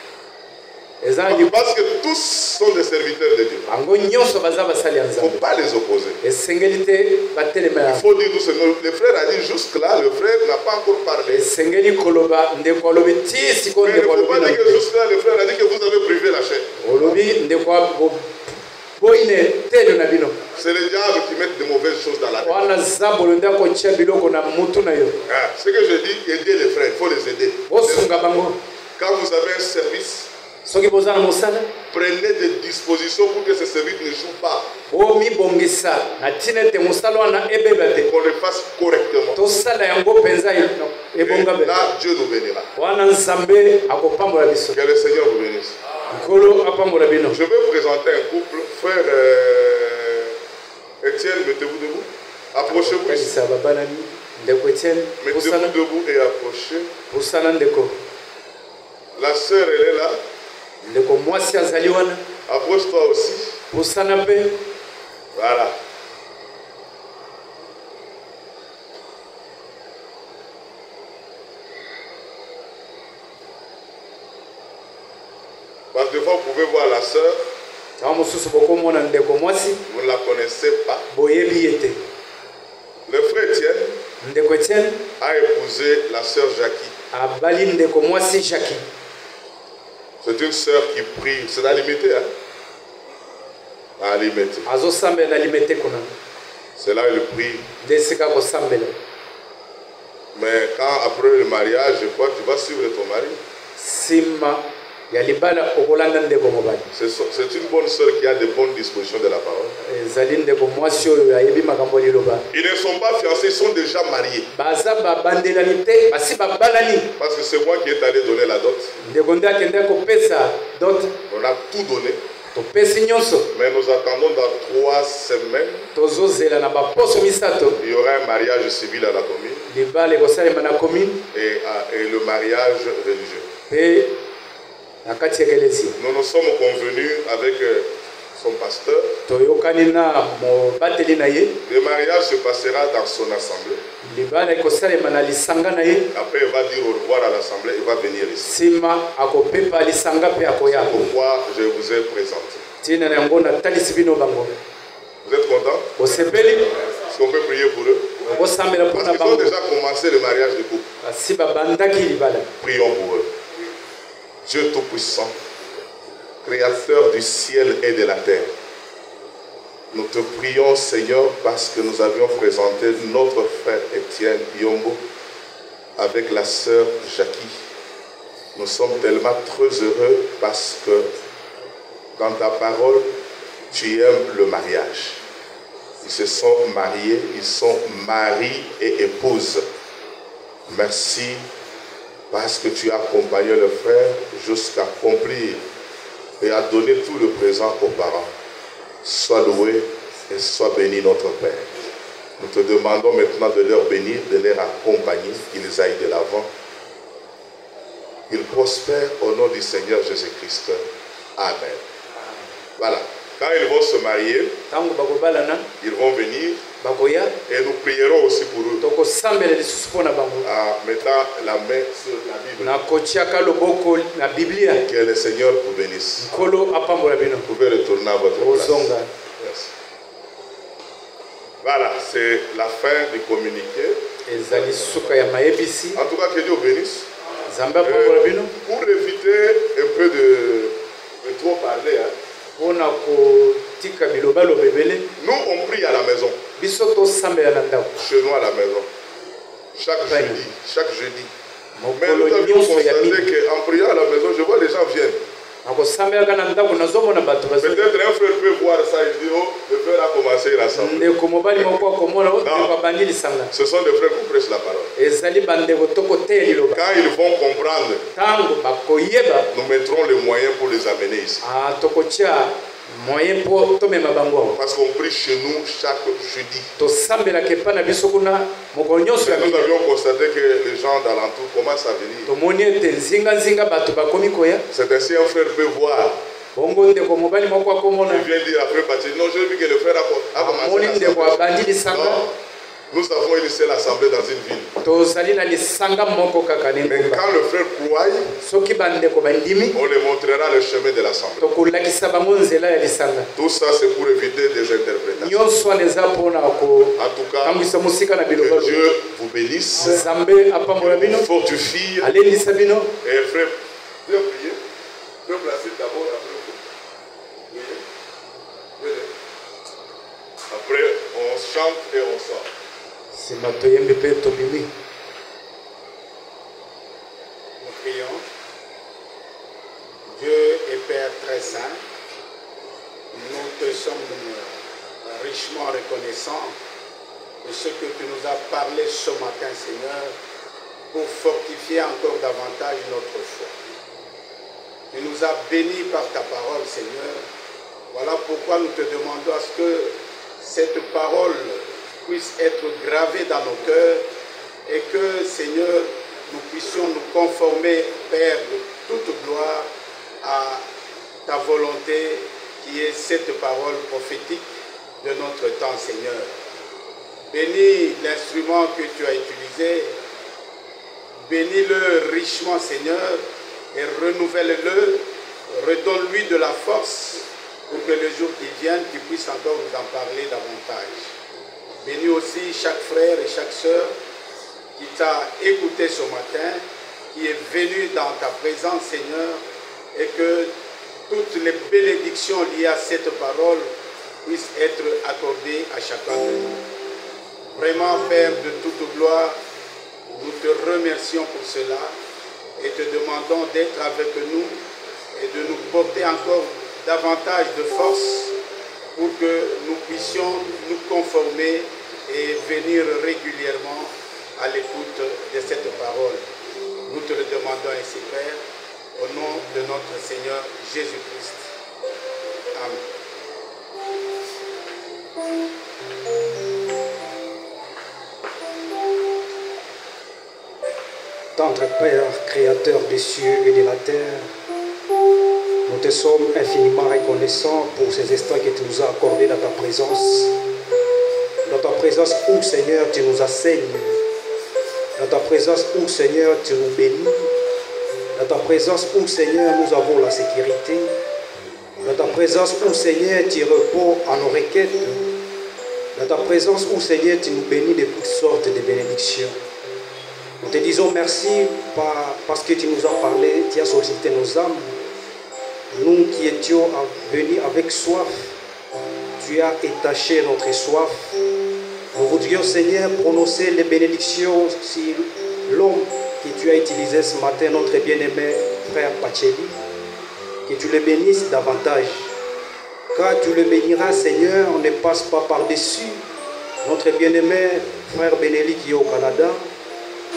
Parce que tous sont des serviteurs de Dieu. Il ne faut pas les opposer. Il faut dire tout ce que le frère a dit jusque-là, le frère n'a pas encore parlé. Mais il ne faut pas dire que jusque-là, le frère a dit que vous avez privé la chair. C'est le diable qui met de mauvaises choses dans la tête. Ce que je dis, aider les frères, il faut les aider. Quand vous avez un service, prenez des dispositions pour que ce service ne joue pas. Qu'on le fasse correctement. Et là, Dieu nous bénira. Que le Seigneur vous bénisse. Je vais vous présenter un couple. Frère Étienne, mettez-vous debout. Approchez-vous ici. Mettez-vous debout et approchez. La sœur, elle est là. Approche-toi aussi. Voilà. Parce que des fois, vous pouvez voir la sœur. Vous ne la connaissez pas. Le frère Étienne a épousé la sœur Jackie. C'est une sœur qui prie. C'est la limité, hein? La limité. C'est là où elle prie. Mais quand après le mariage, je crois que tu vas suivre ton mari. C'est une bonne sœur qui a de bonnes dispositions de la parole. Ils ne sont pas fiancés, ils sont déjà mariés. Parce que c'est moi qui est allé donner la dot. On a tout donné. Mais nous attendons dans 3 semaines. Il y aura un mariage civil à la commune. Et le mariage religieux. Nous nous sommes convenus avec son pasteur. Le mariage se passera dans son assemblée. Après, il va dire au revoir à l'assemblée, il va venir ici. C'est pourquoi je vous ai présenté. Vous êtes contents? Est-ce qu'on peut prier pour eux? Parce qu'ils ont déjà commencé le mariage de couple. Prions pour eux. Dieu Tout-Puissant, Créateur du ciel et de la terre, nous te prions, Seigneur, parce que nous avions présenté notre frère Étienne Yombo avec la sœur Jackie. Nous sommes tellement très heureux parce que dans ta parole, tu aimes le mariage. Ils se sont mariés, ils sont mari et épouse. Merci. Parce que tu as accompagné le frère jusqu'à accomplir et à donner tout le présent aux parents. Sois loué et sois béni notre Père. Nous te demandons maintenant de leur bénir, de les accompagner, qu'ils aillent de l'avant. Qu'ils prospèrent au nom du Seigneur Jésus-Christ. Amen. Voilà. Quand ils vont se marier, ils vont venir et nous prierons aussi pour eux. En mettant la main sur la Bible. Que le Seigneur vous bénisse. Vous pouvez retourner à votre place. Merci. Voilà, c'est la fin du communiqué. En tout cas, que Dieu vous bénisse. Pour éviter un peu de trop parler, hein, nous on prie à la maison. Chez nous à la maison. Chaque jeudi. Mais nous avions constaté qu'en priant à la maison, je vois les gens viennent. Peut-être un frère peut voir ça et dire, oh, le frère a commencé à rassembler. Ce sont des frères qui prêchent la parole. Quand ils vont comprendre, nous mettrons les moyens pour les amener ici. Parce qu'on prie chez nous chaque jeudi. Nous avions constaté que les gens d'alentour commencent à venir. C'est ainsi un frère peut voir. Il vient dire après, non, j'ai vu que le frère a commencé à nous avons une seule assemblée dans une ville. Mais quand le frère croit, on lui montrera le chemin de l'assemblée. Tout ça, c'est pour éviter des interprétations. En tout cas, que Dieu vous bénisse, vous fortifie. Et frère, viens prier. Viens placer d'abord après. Après, on chante et on sort. Nous prions. Dieu est Père très saint. Nous te sommes richement reconnaissants de ce que tu nous as parlé ce matin, Seigneur, pour fortifier encore davantage notre foi. Tu nous as bénis par ta parole, Seigneur. Voilà pourquoi nous te demandons à ce que cette parole puisse être gravée dans nos cœurs et que, Seigneur, nous puissions nous conformer, Père, de toute gloire à ta volonté qui est cette parole prophétique de notre temps, Seigneur. Bénis l'instrument que tu as utilisé, bénis-le richement, Seigneur, et renouvelle-le, redonne-lui de la force pour que le jour qui vienne, tu puisses encore nous en parler davantage. Bénis aussi chaque frère et chaque sœur qui t'a écouté ce matin, qui est venu dans ta présence, Seigneur, et que toutes les bénédictions liées à cette parole puissent être accordées à chacun de nous. Vraiment, Père de toute gloire, nous te remercions pour cela et te demandons d'être avec nous et de nous porter encore davantage de force pour que nous puissions nous conformer et venir régulièrement à l'écoute de cette parole. Nous te le demandons ainsi, Père, au nom de notre Seigneur Jésus-Christ. Amen. Tendre Père, Créateur des cieux et de la terre, nous te sommes infiniment reconnaissants pour ces instants que tu nous as accordés dans ta présence. Dans ta présence où, Seigneur, tu nous enseignes. Dans ta présence où, Seigneur, tu nous bénis. Dans ta présence où, Seigneur, nous avons la sécurité. Dans ta présence où, Seigneur, tu réponds à nos requêtes. Dans ta présence où, Seigneur, tu nous bénis de toutes sortes de bénédictions. Nous te disons merci parce que tu nous as parlé, tu as sollicité nos âmes. Nous qui étions venus avec soif, tu as étaché notre soif. Nous voudrions, Seigneur, prononcer les bénédictions sur l'homme que tu as utilisé ce matin, notre bien-aimé frère Pacheli. Que tu le bénisses davantage. Quand tu le béniras, Seigneur, on ne passe pas par-dessus. Notre bien-aimé frère Benelli qui est au Canada.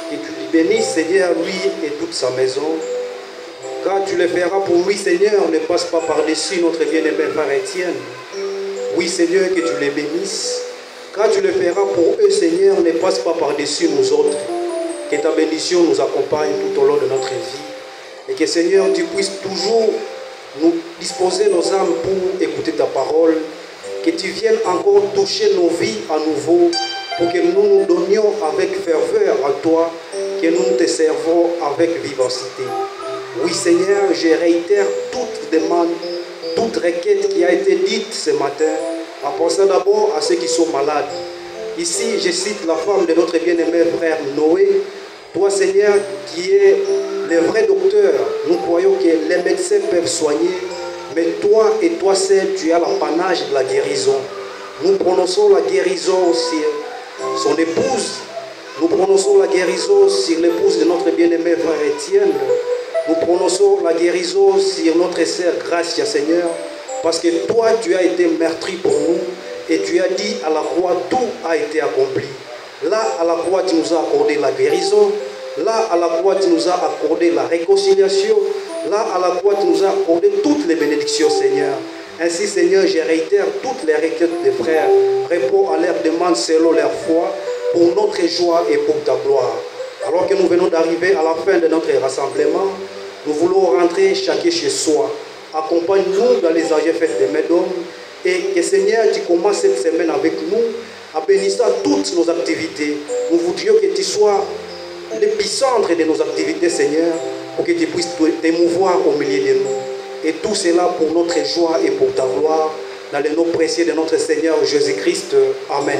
Que tu le bénisses, Seigneur, lui et toute sa maison. Quand tu le feras pour lui, Seigneur, on ne passe pas par-dessus notre bien-aimé frère Étienne. Oui, Seigneur, que tu les bénisses. Quand tu le feras pour eux, Seigneur, on ne passe pas par-dessus nous autres. Que ta bénédiction nous accompagne tout au long de notre vie. Et que, Seigneur, tu puisses toujours nous disposer nos âmes pour écouter ta parole. Que tu viennes encore toucher nos vies à nouveau. Pour que nous nous donnions avec ferveur à toi. Que nous te servons avec vivacité. Oui, Seigneur, je réitère toute demande, toute requête qui a été dite ce matin, en pensant d'abord à ceux qui sont malades. Ici, je cite la femme de notre bien-aimé frère Noé. Toi, Seigneur, qui es le vrai docteur, nous croyons que les médecins peuvent soigner, mais toi et toi seul, tu as l'apanage de la guérison. Nous prononçons la guérison sur son épouse. Nous prononçons la guérison sur l'épouse de notre bien-aimé frère Étienne. Nous prononçons la guérison sur notre sœur Gracia, Seigneur, parce que toi, tu as été meurtri pour nous et tu as dit à la croix, tout a été accompli. Là, à la croix, tu nous as accordé la guérison. Là, à la croix, tu nous as accordé la réconciliation. Là, à la croix, tu nous as accordé toutes les bénédictions, Seigneur. Ainsi, Seigneur, je réitère toutes les requêtes des frères. Réponds à leurs demandes selon leur foi, pour notre joie et pour ta gloire. Alors que nous venons d'arriver à la fin de notre rassemblement, nous voulons rentrer chacun chez soi. Accompagne-nous dans les âges fêtes des Médômes et que, Seigneur, tu commences cette semaine avec nous, en bénissant toutes nos activités. Nous voudrions que tu sois l'épicentre de nos activités, Seigneur, pour que tu puisses t'émouvoir au milieu de nous. Et tout cela pour notre joie et pour ta gloire, dans le nom précieux de notre Seigneur Jésus-Christ. Amen.